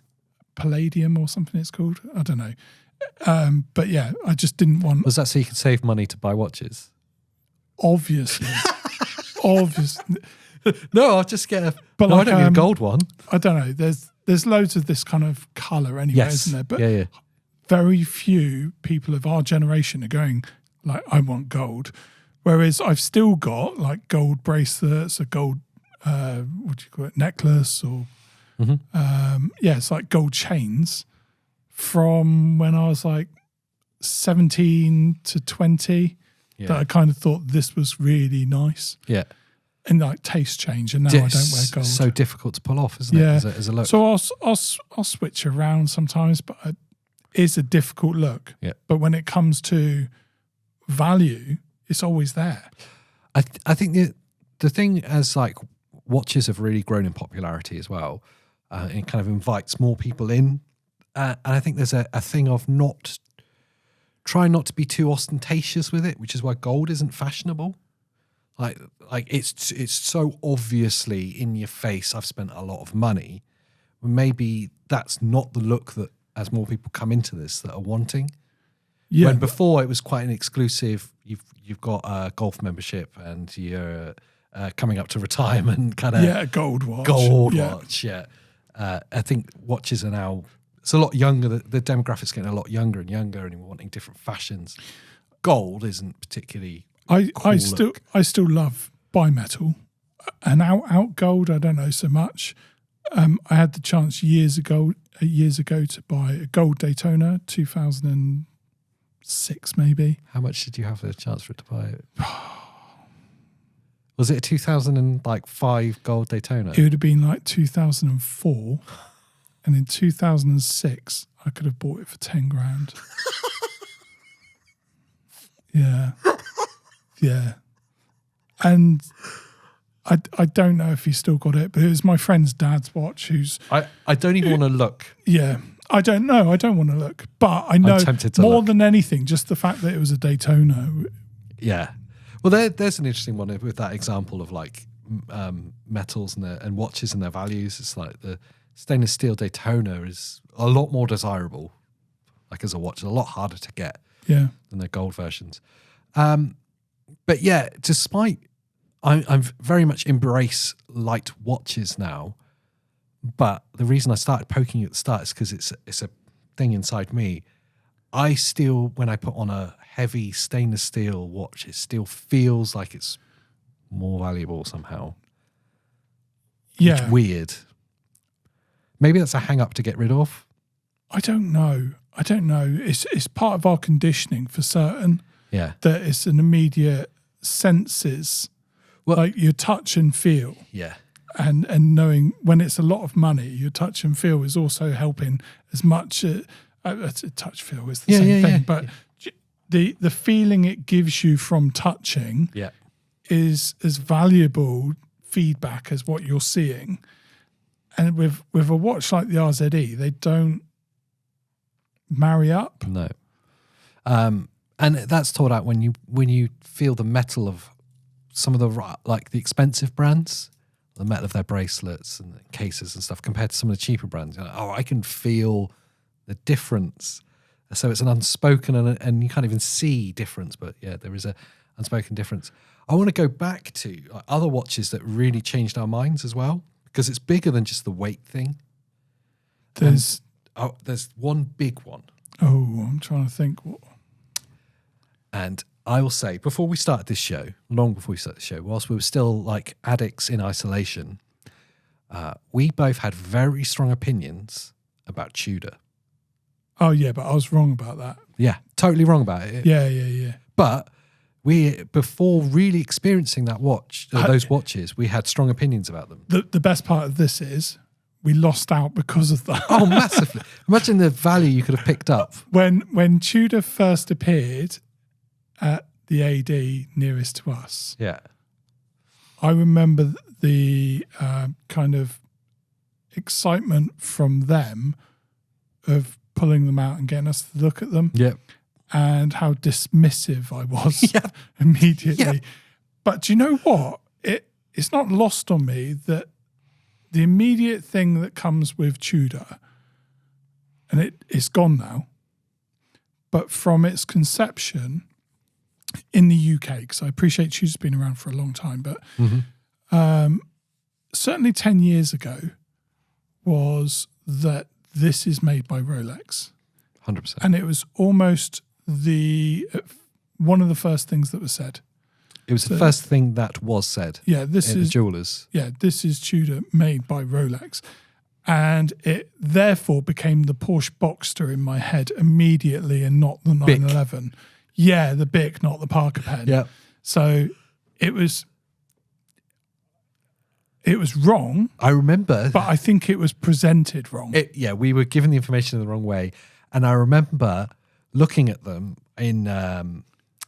Palladium or something it's called. I don't know. But yeah, I just didn't want. Was that so you could save money to buy watches? Obviously. Obviously. No, I'll just get a. But no, like, I don't need a gold one. I don't know. There's loads of this kind of colour anyway, isn't there? But yeah. very few people of our generation are going like, I want gold. Whereas I've still got like gold bracelets, a gold, what do you call it, necklace, or it's like gold chains from when I was like 17 to 20 that I kind of thought this was really nice. Yeah. And like taste change, and now I don't wear gold. So difficult to pull off, isn't it? As a look. So I'll switch around sometimes, but it is a difficult look. Yeah. But when it comes to value, it's always there. I think the thing as like watches have really grown in popularity as well, it kind of invites more people in, and I think there's a thing of try not to be too ostentatious with it, which is why gold isn't fashionable. Like it's so obviously in your face. I've spent a lot of money. Maybe that's not the look that, as more people come into this, that are wanting. Yeah. When before it was quite an exclusive. You've got a golf membership and you're coming up to retirement kind of. Yeah, a gold watch. Watch. Yeah. I think watches are now. It's a lot younger. The demographics getting a lot younger and younger, and we're wanting different fashions. Gold isn't particularly. I still love bimetal, and out gold. I don't know so much. I had the chance years ago to buy a gold Daytona, 2006 maybe. How much did you have the chance for it to buy it? Was it a 2005 gold Daytona? It would have been like 2004, and in 2006 I could have bought it for 10 grand. Yeah. Yeah. And I don't know if he's still got it, but it was my friend's dad's watch who's... I don't even want to look. Yeah. I don't know. I don't want to look. But I know more than anything, just the fact that it was a Daytona. Yeah. Well, there's an interesting one with that example of like metals and watches and their values. It's like the stainless steel Daytona is a lot more desirable, like as a watch. It's a lot harder to get than the gold versions. But yeah, despite I'm very much embrace light watches now, but the reason I started poking at the start is because it's a thing inside me. I still, when I put on a heavy stainless steel watch, it still feels like it's more valuable somehow. Yeah, it's weird. Maybe that's a hang up to get rid of. I don't know. It's part of our conditioning for certain. Yeah, that it's an immediate senses, like your touch and feel. Yeah, and knowing when it's a lot of money, your touch and feel is also helping as much. Touch feel is the same thing, but the feeling it gives you from touching is as valuable feedback as what you're seeing. And with a watch like the RZE, they don't marry up. No. And that's taught out when you feel the metal of some of the like the expensive brands, the metal of their bracelets and the cases and stuff compared to some of the cheaper brands. You're like, oh, I can feel the difference. So it's an unspoken and you can't even see difference, but yeah, there is a unspoken difference. I want to go back to other watches that really changed our minds as well, because it's bigger than just the weight thing. There's one big one. Oh, I'm trying to think. What? And I will say, before we started this show, long before we started the show, whilst we were still like addicts in isolation, we both had very strong opinions about Tudor. Oh, yeah, but I was wrong about that. Yeah, totally wrong about it. Yeah. But we, before really experiencing that those watches, we had strong opinions about them. The best part of this is we lost out because of that. Oh, massively. Imagine the value you could have picked up. When Tudor first appeared at the AD nearest to us, yeah, I remember the kind of excitement from them of pulling them out and getting us to look at them. Yep. And how dismissive I was immediately. Yeah. But do you know what? It's not lost on me that the immediate thing that comes with Tudor, and it's gone now, but from its conception in the UK, because I appreciate Tudor's been around for a long time, but certainly 10 years ago was that this is made by Rolex. 100%. And it was almost one of the first things that was said. It was the first thing that was said. Yeah, this is the jewelers. Yeah, this is Tudor made by Rolex, and it therefore became the Porsche Boxster in my head immediately, and not the 911. Yeah, the Bic, not the Parker pen. Yeah. So it was wrong. I remember, but I think it was presented wrong. We were given the information in the wrong way, and I remember looking at them in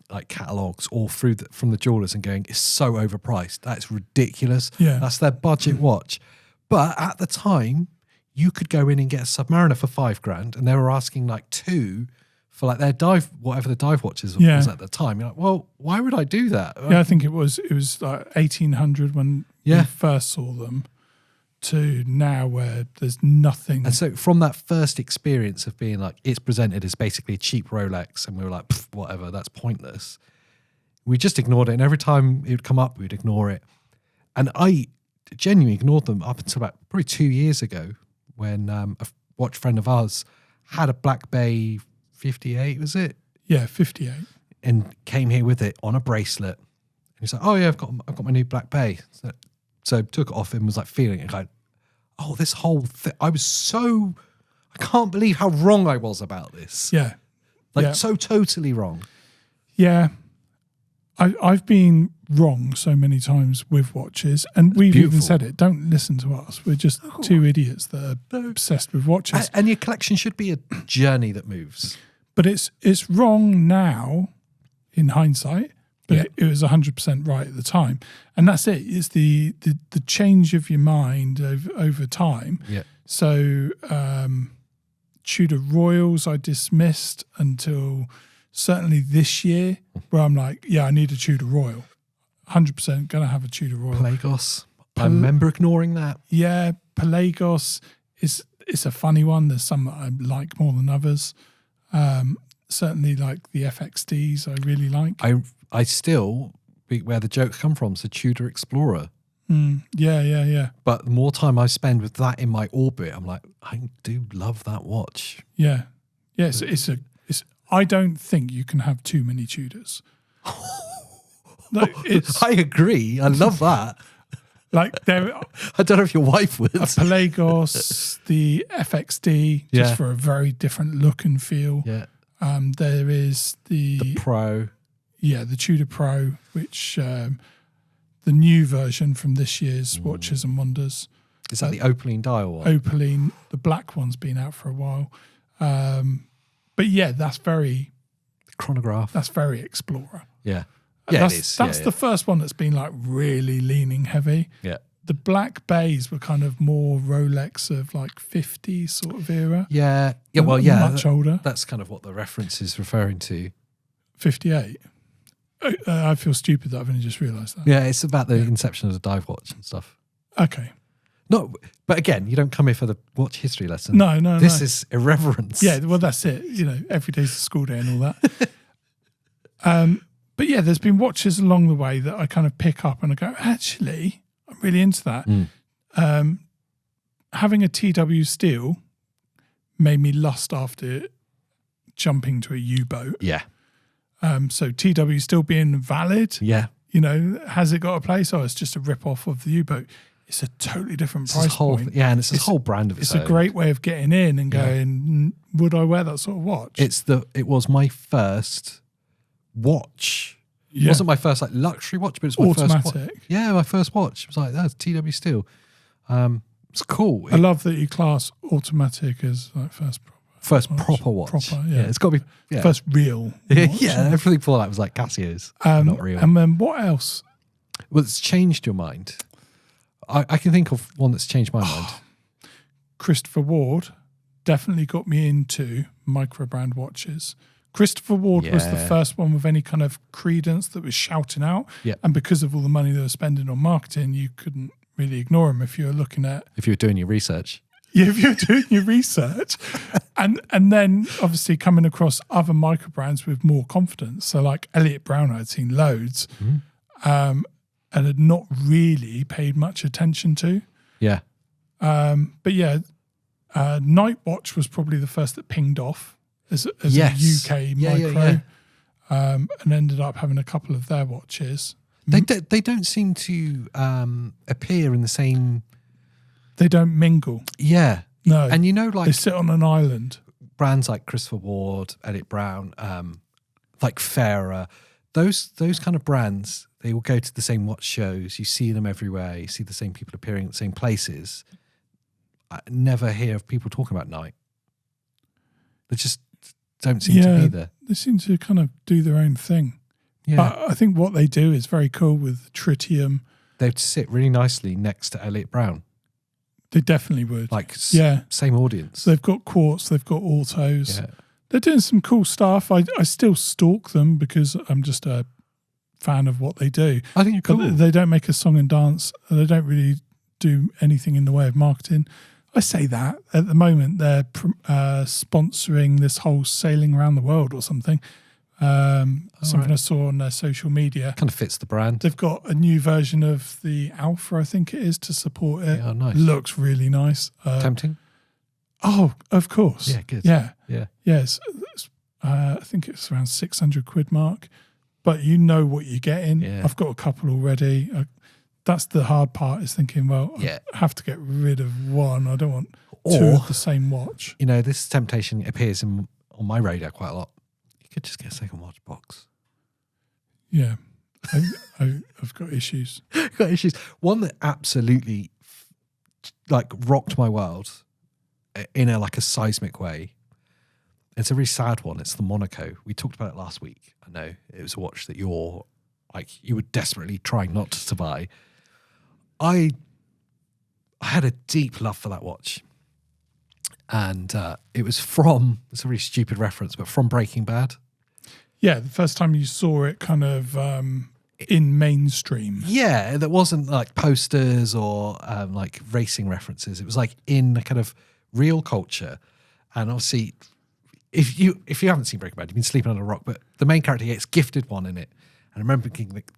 like catalogs or from the jewelers and going, it's so overpriced. That's ridiculous. Yeah. That's their budget watch. But at the time, you could go in and get a Submariner for $5,000, and they were asking like $2,000 for like their dive, whatever the dive watches was at the time. You're like, well, why would I do that? Yeah, I think it was like 1,800 when we first saw them, to now where there's nothing. And so from that first experience of being like, it's presented as basically a cheap Rolex, and we were like, whatever, that's pointless. We just ignored it. And every time it would come up, we'd ignore it. And I genuinely ignored them up until about probably 2 years ago, when a watch friend of ours had a Black Bay 58, was it? Yeah, 58. And came here with it on a bracelet. And he's like, oh yeah, I've got my new Black Bay. So took it off and was like feeling it, like, oh, this whole thing. I can't believe how wrong I was about this. Yeah. So totally wrong. Yeah. I've been wrong so many times with watches, and we've even said it. Don't listen to us. We're just two idiots that are obsessed with watches. And your collection should be a journey that moves. But it's wrong now in hindsight. But it was 100% right at the time. And that's it. It's the change of your mind over time. Yeah. So Tudor Royals I dismissed until certainly this year, where I'm like, yeah, I need a Tudor Royal. 100% going to have a Tudor Royal. Pelagos. I remember ignoring that. Yeah, Pelagos is a funny one. There's some that I like more than others. Certainly like the FXDs I really like. I still, where the jokes come from, is a Tudor Explorer. Yeah. But the more time I spend with that in my orbit, I'm like, I do love that watch. Yeah. It's I don't think you can have too many Tudors. No, I agree. I love that. Like there, I don't know if your wife would. A Pelagos, the FXD, just for a very different look and feel. Yeah. There is the Pro. Yeah, the Tudor Pro, which the new version from this year's Watches and Wonders. Is that the opaline dial one? Opaline. The black one's been out for a while. But yeah, that's very... Chronograph. That's very Explorer. Yeah. Yeah, it is. That's the first one that's been like really leaning heavy. Yeah. The Black Bays were kind of more Rolex of like 50 sort of era. Yeah. Yeah, well, yeah. Much older. That's kind of what the reference is referring to. 58. I feel stupid that I've only just realised that. Yeah, it's about the inception of the dive watch and stuff. Okay. No, but again, you don't come here for the watch history lesson. No. This is irreverence. Yeah, well, that's it. You know, every day's a school day and all that. But yeah, there's been watches along the way that I kind of pick up and I go, actually, I'm really into that. Having a TW Steel made me lust after jumping to a U-boat. Yeah. So TW still being valid. Yeah. You know, has it got a place? Oh, it's just a rip-off of the U-boat. It's a totally different price point. Yeah, and it's a whole brand of its own. It's a great way of getting in and going, would I wear that sort of watch? It was my first watch. Yeah. It wasn't my first like luxury watch, but it's my first watch. Yeah, my first watch. It was like, that's TW Steel. It's cool. I love that you class automatic as like first proper watch. Proper, yeah. It's got to be first real watch. Yeah, everything before that was like Casio's, not real. And then what else? Well, it's changed your mind. I can think of one that's changed my mind. Christopher Ward definitely got me into micro brand watches. Christopher Ward was the first one with any kind of credence that was shouting out. Yeah. And because of all the money they were spending on marketing, you couldn't really ignore him if you were looking at... If you were doing your research. Yeah, if you're doing your research. and then obviously coming across other micro brands with more confidence. So like Elliot Brown, I'd seen loads. And had not really paid much attention to. Yeah. But yeah, Night Watch was probably the first that pinged off as a UK micro, and ended up having a couple of their watches. They don't seem to appear in the same... They don't mingle. Yeah. No. And you know, like... They sit on an island. Brands like Christopher Ward, Elliot Brown, like Fairer, those kind of brands... They will go to the same watch shows. You see them everywhere. You see the same people appearing at the same places. I never hear of people talking about Night. They just don't seem to be there. They seem to kind of do their own thing. Yeah. But I think what they do is very cool with tritium. They'd sit really nicely next to Elliot Brown. They definitely would. Like, same audience. So they've got quartz, they've got autos. Yeah. They're doing some cool stuff. I still stalk them because I'm just a fan of what they do. I think you're cool. But they don't make a song and dance. They don't really do anything in the way of marketing. I say that. At the moment, they're sponsoring this whole sailing around the world or something. Something I saw on their social media. Kind of fits the brand. They've got a new version of the Alpha, I think it is, to support it. Yeah, nice. Looks really nice. Tempting? Oh, of course. Yeah, good. Yeah. Yeah. Yes. I think it's around 600 quid mark. But you know what you're getting. Yeah. I've got a couple already. That's the hard part, is thinking, well, I have to get rid of one. I don't want two of the same watch. You know, this temptation appears on my radar quite a lot. You could just get a second watch box. Yeah. I've got issues. Got issues. One that absolutely like rocked my world in a seismic way. It's a really sad one. It's the Monaco. We talked about it last week. I know it was a watch that you were desperately trying not to buy. I had a deep love for that watch. And it was it's a really stupid reference, but from Breaking Bad. Yeah, the first time you saw it kind of in mainstream. Yeah, that wasn't like posters or like racing references. It was like in a kind of real culture. And obviously... If you haven't seen Breaking Bad, you've been sleeping on a rock, but the main character gets gifted one in it. And I remember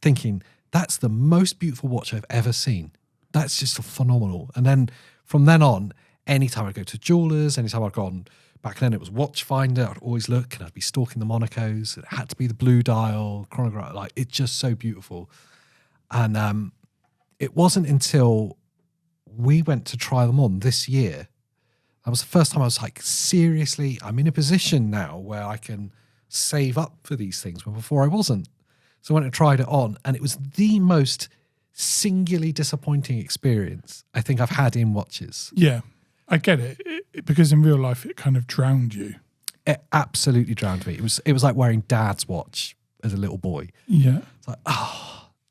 thinking, that's the most beautiful watch I've ever seen. That's just phenomenal. And then from then on, anytime I go to jewelers, anytime I've gone, back then it was Watchfinder, I'd always look and I'd be stalking the Monacos. It had to be the blue dial, chronograph, like it's just so beautiful. And it wasn't until we went to try them on this year. That was the first time I was like, seriously, I'm in a position now where I can save up for these things, when before I wasn't. So I went and tried it on, and it was the most singularly disappointing experience I think I've had in watches. Yeah, I get it because in real life it kind of drowned you. It absolutely drowned me. It was like wearing Dad's watch as a little boy. Yeah. It's like,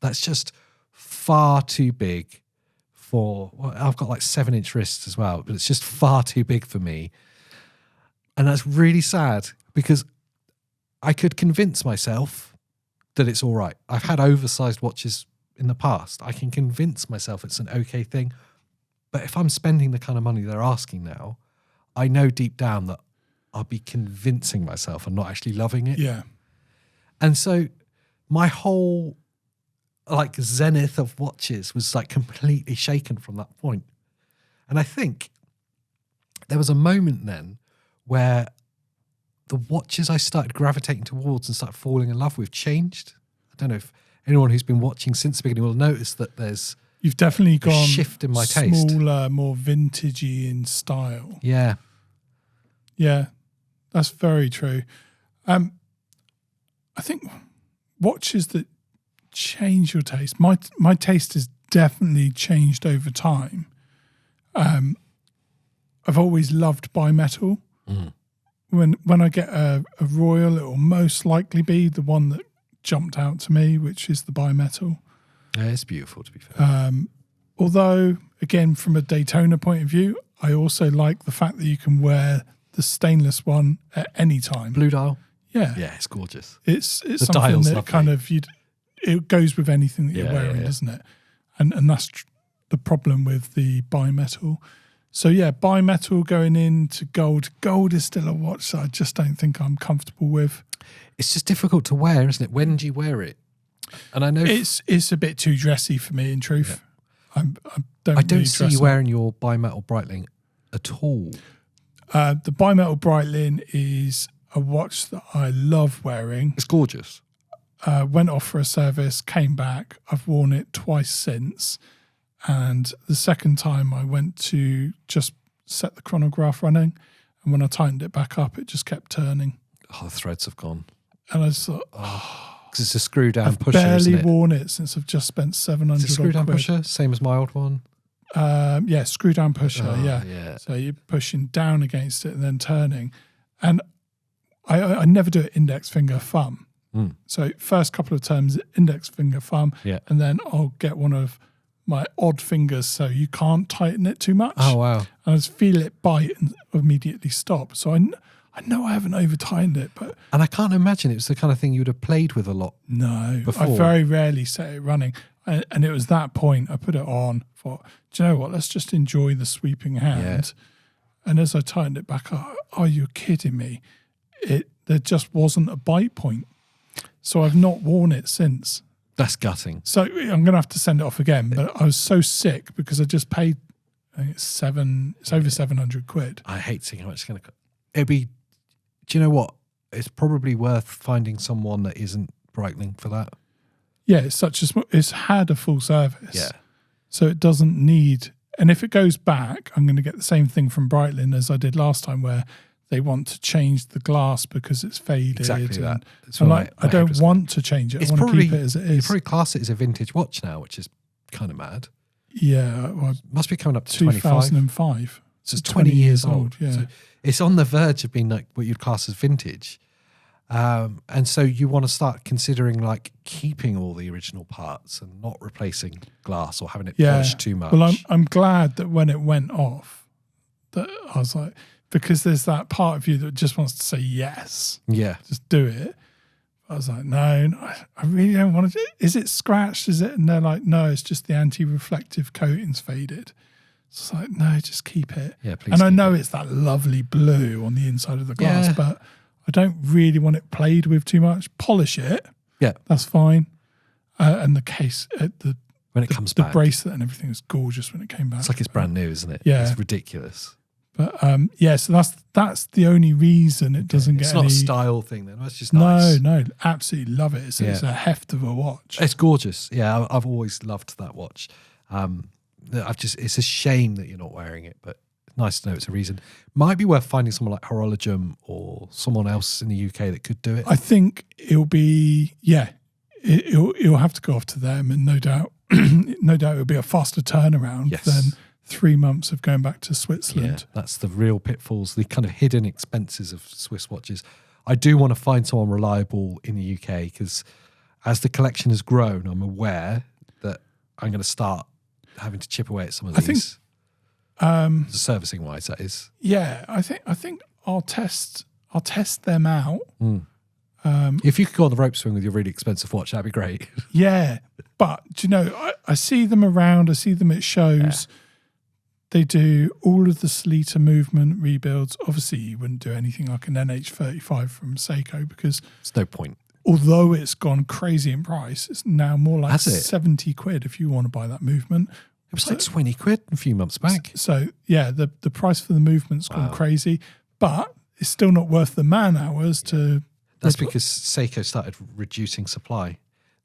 that's just far too big. I've got like 7-inch wrists as well, but it's just far too big for me. And that's really sad because I could convince myself that it's all right. I've had oversized watches in the past. I can convince myself it's an okay thing. But if I'm spending the kind of money they're asking now, I know deep down that I'll be convincing myself and not actually loving it. Yeah. And so my whole like zenith of watches was like completely shaken from that point. And I think there was a moment then where the watches I started gravitating towards and started falling in love with changed. I don't know if anyone who's been watching since the beginning will notice that there's you've definitely gone shift in my taste. Smaller, more vintagey in style. Yeah. Yeah, that's very true. I think watches that change your taste. My taste has definitely changed over time. I've always loved bimetal. When I get a royal, it will most likely be the one that jumped out to me, which is the bimetal. Yeah, it's beautiful, to be fair. Although, again, from a Daytona point of view, I also like the fact that you can wear the stainless one at any time. Blue dial? Yeah. Yeah, it's gorgeous. It's something that kind of, it goes with anything that you're wearing, doesn't it? And that's the problem with the bimetal. So yeah, bimetal going into gold. Gold is still a watch that I just don't think I'm comfortable with. It's just difficult to wear, isn't it? When do you wear it? And I know it's a bit too dressy for me, in truth. Yeah. I don't see you wearing your bimetal Breitling at all. The bimetal Breitling is a watch that I love wearing. It's gorgeous. Went off for a service, came back. I've worn it twice since. And the second time I went to just set the chronograph running. And when I tightened it back up, it just kept turning. Oh, the threads have gone. And I just thought, because it's a screw down pusher, barely isn't it? worn it since I've just spent 700 Is it screw down quid. pusher? Same as my old one? Yeah, screw down pusher, yeah. So you're pushing down against it and then turning. And I never do it index finger thumb. So first couple of terms, index finger thumb, and then I'll get one of my odd fingers so you can't tighten it too much. Oh, wow. And I just feel it bite and immediately stop. So I know I haven't over-tightened it, but... And I can't imagine it was the kind of thing you would have played with a lot. No, before. I very rarely set it running. And it was that point I put it on, thought, do you know what, let's just enjoy the sweeping hand. And as I tightened it back up, are you kidding me? There just wasn't a bite point. So I've not worn it since. That's gutting. So I'm going to have to send it off again. But I was so sick because I just paid, I think it's over 700 quid. I hate seeing how much it's going to cost. It'd be, do you know what? It's probably worth finding someone that isn't Breitling for that. Yeah, it's had a full service. Yeah. So it doesn't need, and if it goes back, I'm going to get the same thing from Breitling as I did last time, where they want to change the glass because it's faded. Exactly that. I'm like, I don't want to change it. I want to keep it as it is. You probably class it as a vintage watch now, which is kind of mad. Yeah. Well, must be coming up to 2005. So it's 20 years old. Yeah. So it's on the verge of being like what you'd class as vintage. And so you want to start considering like keeping all the original parts and not replacing glass or having it polished too much. Well, I'm glad that when it went off, that I was like, because there's that part of you that just wants to say yes. Yeah. Just do it. I was like, no, I really don't want to. Is it scratched? Is it? And they're like, no, it's just the anti-reflective coating's faded. So it's like, no, just keep it. Yeah, please. And I know it's that lovely blue on the inside of the glass, but I don't really want it played with too much. Polish it. Yeah. That's fine. And the case, when it comes the back. bracelet and everything was gorgeous when it came back. It's like it's brand new, isn't it? Yeah. It's ridiculous. But so that's the only reason it doesn't get It's not any... a style thing then. That's just nice. No, absolutely love it. It's a heft of a watch. It's gorgeous. Yeah, I've always loved that watch. It's a shame that you're not wearing it, but nice to know it's a reason. Might be worth finding someone like Horologem or someone else in the UK that could do it. I think it'll be, it'll have to go off to them, and no doubt it'll be a faster turnaround than 3 months of going back to Switzerland. Yeah, that's the real pitfalls, the kind of hidden expenses of Swiss watches. I do want to find someone reliable in the UK because as the collection has grown, I'm aware that I'm going to start having to chip away at some of these. I think, servicing wise, that is. Yeah, I think I'll test them out. If you could go on the rope swing with your really expensive watch, that'd be great. Yeah, but do you know, I see them around. I see them at shows. Yeah. They do all of the Sleater movement rebuilds. Obviously, you wouldn't do anything like an NH35 from Seiko because there's no point. Although it's gone crazy in price, it's now more like 70 quid if you want to buy that movement. It was like 20 quid a few months back. So yeah, the price for the movement's gone crazy, but it's still not worth the man hours to. That's because Seiko started reducing supply.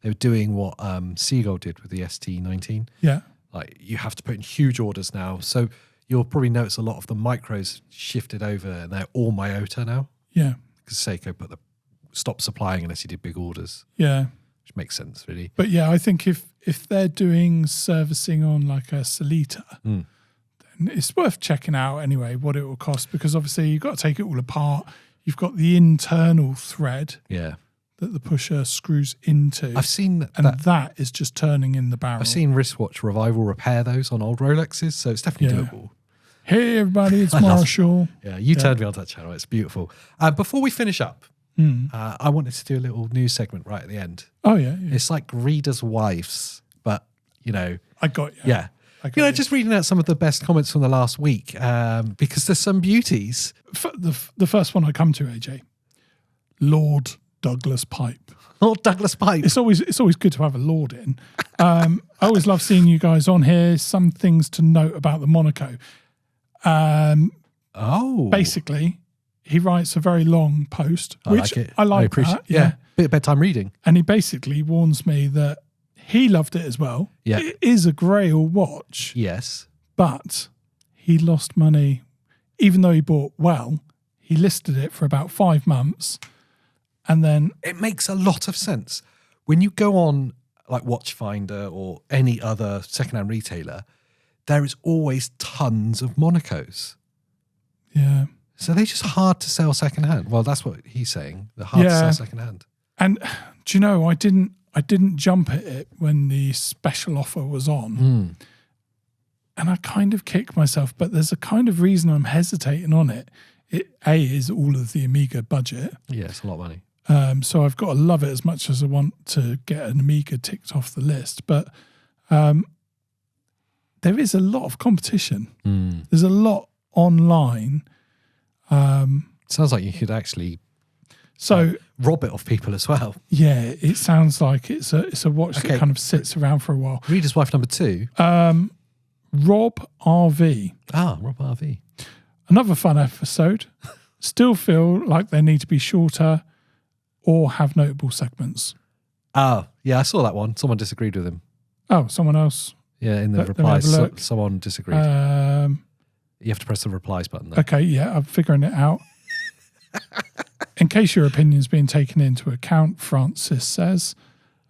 They were doing what Seagull did with the ST19. Yeah. Like you have to put in huge orders now. So you'll probably notice a lot of the micros shifted over and they're all Miyota now. Yeah. Because Seiko stopped supplying unless you did big orders. Yeah. Which makes sense, really. But yeah, I think if they're doing servicing on like a Solita, then it's worth checking out anyway what it will cost, because obviously you've got to take it all apart. You've got the internal thread that the pusher screws into. I've seen that is just turning in the barrel. I've seen Wristwatch Revival repair those on old Rolexes, so it's definitely doable. Hey everybody, it's Marshall. You turned me on that channel. It's beautiful. Before we finish up, I wanted to do a little news segment right at the end. Oh yeah. It's like readers' wives, but I got you. Yeah. Just reading out some of the best comments from the last week, because there's some beauties. The first one I come to, AJ, Lord Douglas Pipe. Lord Douglas Pipe. It's always good to have a Lord in. I always love seeing you guys on here. Some things to note about the Monaco. Basically, he writes a very long post, which I like that. Yeah, bit of bedtime reading. And he basically warns me that he loved it as well. Yeah. It is a Grail watch. Yes. But he lost money, even though he bought well. He listed it for about 5 months. And then it makes a lot of sense. When you go on like Watchfinder or any other secondhand retailer, there is always tons of Monacos. Yeah. So they're just hard to sell secondhand. Well, that's what he's saying. They're hard to sell secondhand. And do you know, I didn't jump at it when the special offer was on. And I kind of kicked myself, but there's a kind of reason I'm hesitating on it. It is all of the Amiga budget. Yeah, it's a lot of money. So I've got to love it as much as I want to get an Amiga ticked off the list. But there is a lot of competition. There's a lot online. Sounds like you could actually rob it off people as well. Yeah, it sounds like it's a watch that kind of sits around for a while. Reader's wife number 2. Rob RV. Rob RV. Another fun episode. Still feel like they need to be shorter or have notable segments. Oh, yeah, I saw that one. Someone disagreed with him. Oh, someone else? Yeah, in the replies, someone disagreed. You have to press the replies button there. Okay, yeah, I'm figuring it out. In case your opinion's being taken into account, Francis says,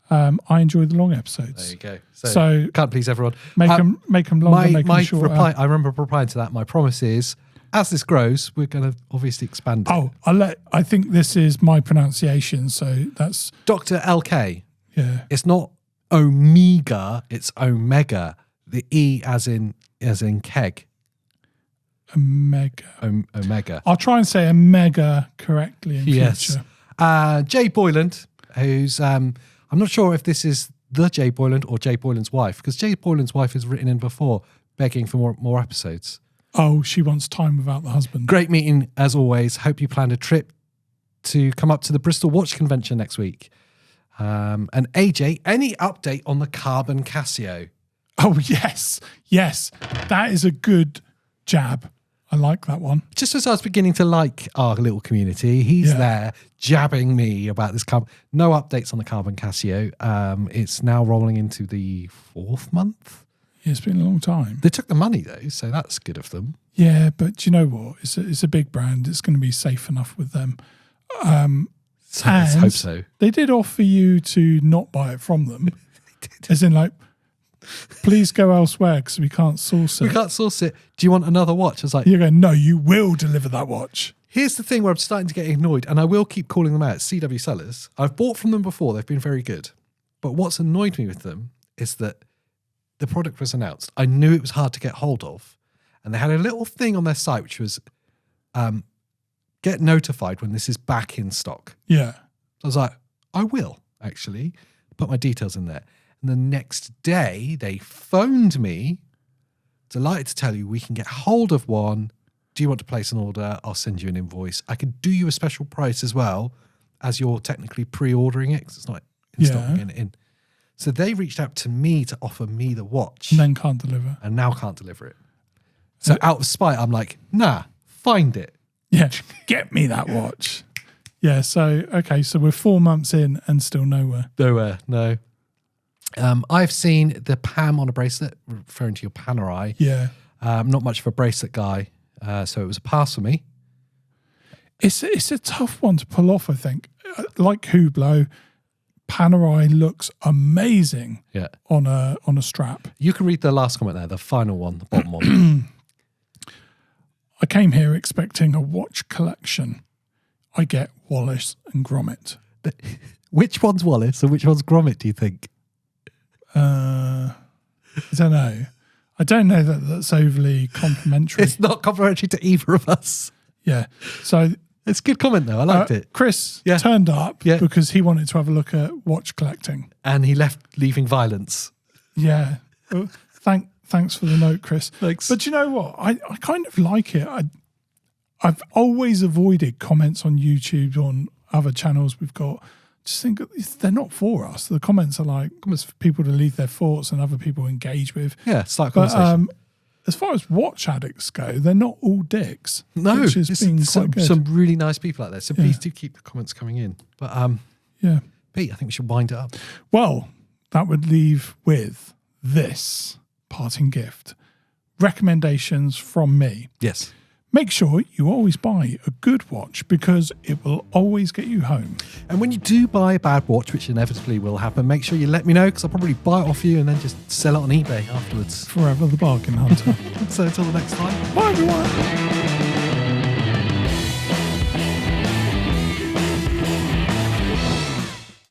I enjoy the long episodes. There you go. So can't please everyone. Make them longer, make them shorter. Reply, I remember replying to that. My promise is, as this grows, we're going to obviously expand it. Oh, I think this is my pronunciation, so that's... Dr. LK. Yeah. It's not Omega, it's Omega. The E as in keg. Omega. I'll try and say Omega correctly in future. Jay Boyland, who's... I'm not sure if this is the Jay Boyland or Jay Boyland's wife, because Jay Boyland's wife has written in before begging for more episodes. Oh, she wants time without the husband. Great meeting, as always. Hope you planned a trip to come up to the Bristol Watch Convention next week. And AJ, any update on the Carbon Casio? Oh, yes. Yes. That is a good jab. I like that one. Just as I was beginning to like our little community, he's there jabbing me about this carbon. No updates on the Carbon Casio. It's now rolling into the 4th month. Yeah, it's been a long time. They took the money though, so that's good of them. Yeah, but do you know what? It's a big brand. It's going to be safe enough with them. Let's hope so. They did offer you to not buy it from them. They did. As in like, please go elsewhere because we can't source it. We can't source it. Do you want another watch? I was like... You're going, no, you will deliver that watch. Here's the thing where I'm starting to get annoyed, and I will keep calling them out. CW sellers. I've bought from them before. They've been very good. But what's annoyed me with them is that the product was announced. I knew it was hard to get hold of. And they had a little thing on their site which was get notified when this is back in stock. Yeah. So I was like, I will, actually. Put my details in there. And the next day, they phoned me. Delighted to tell you we can get hold of one. Do you want to place an order? I'll send you an invoice. I could do you a special price as well, as you're technically pre-ordering it because it's not in stock getting it in. So they reached out to me to offer me the watch. And then can't deliver. And now can't deliver it. So out of spite, I'm like, nah, find it. Yeah, get me that watch. Yeah, so we're 4 months in and still nowhere. Nowhere, no. I've seen the Pam on a bracelet, referring to your Panerai. Yeah. Not much of a bracelet guy, so it was a pass for me. It's a tough one to pull off, I think. Like Hublot, Panerai looks amazing on a strap. You can read the last comment there, the final one, the bottom one. I came here expecting a watch collection. I get Wallace and Gromit. Which one's Wallace and which one's Gromit, do you think? I don't know. I don't know that that's overly complimentary. It's not complimentary to either of us. Yeah. So it's a good comment, though. I liked it. Chris turned up because he wanted to have a look at watch collecting. And he left leaving violence. Yeah. Well, thanks for the note, Chris. Thanks. But you know what? I kind of like it. I've always avoided comments on YouTube, on other channels we've got. Just think they're not for us. The comments are like comments for people to leave their thoughts and other people engage with. Yeah, start a conversation. As far as watch addicts go, they're not all dicks. No, which has been quite good. Some really nice people out there. So please do keep the comments coming in. But yeah, Pete, I think we should wind it up. Well, that would leave with this parting gift. Recommendations from me. Yes. Make sure you always buy a good watch because it will always get you home. And when you do buy a bad watch, which inevitably will happen, make sure you let me know because I'll probably buy it off you and then just sell it on eBay afterwards. Forever the bargain hunter. So until the next time. Bye, everyone.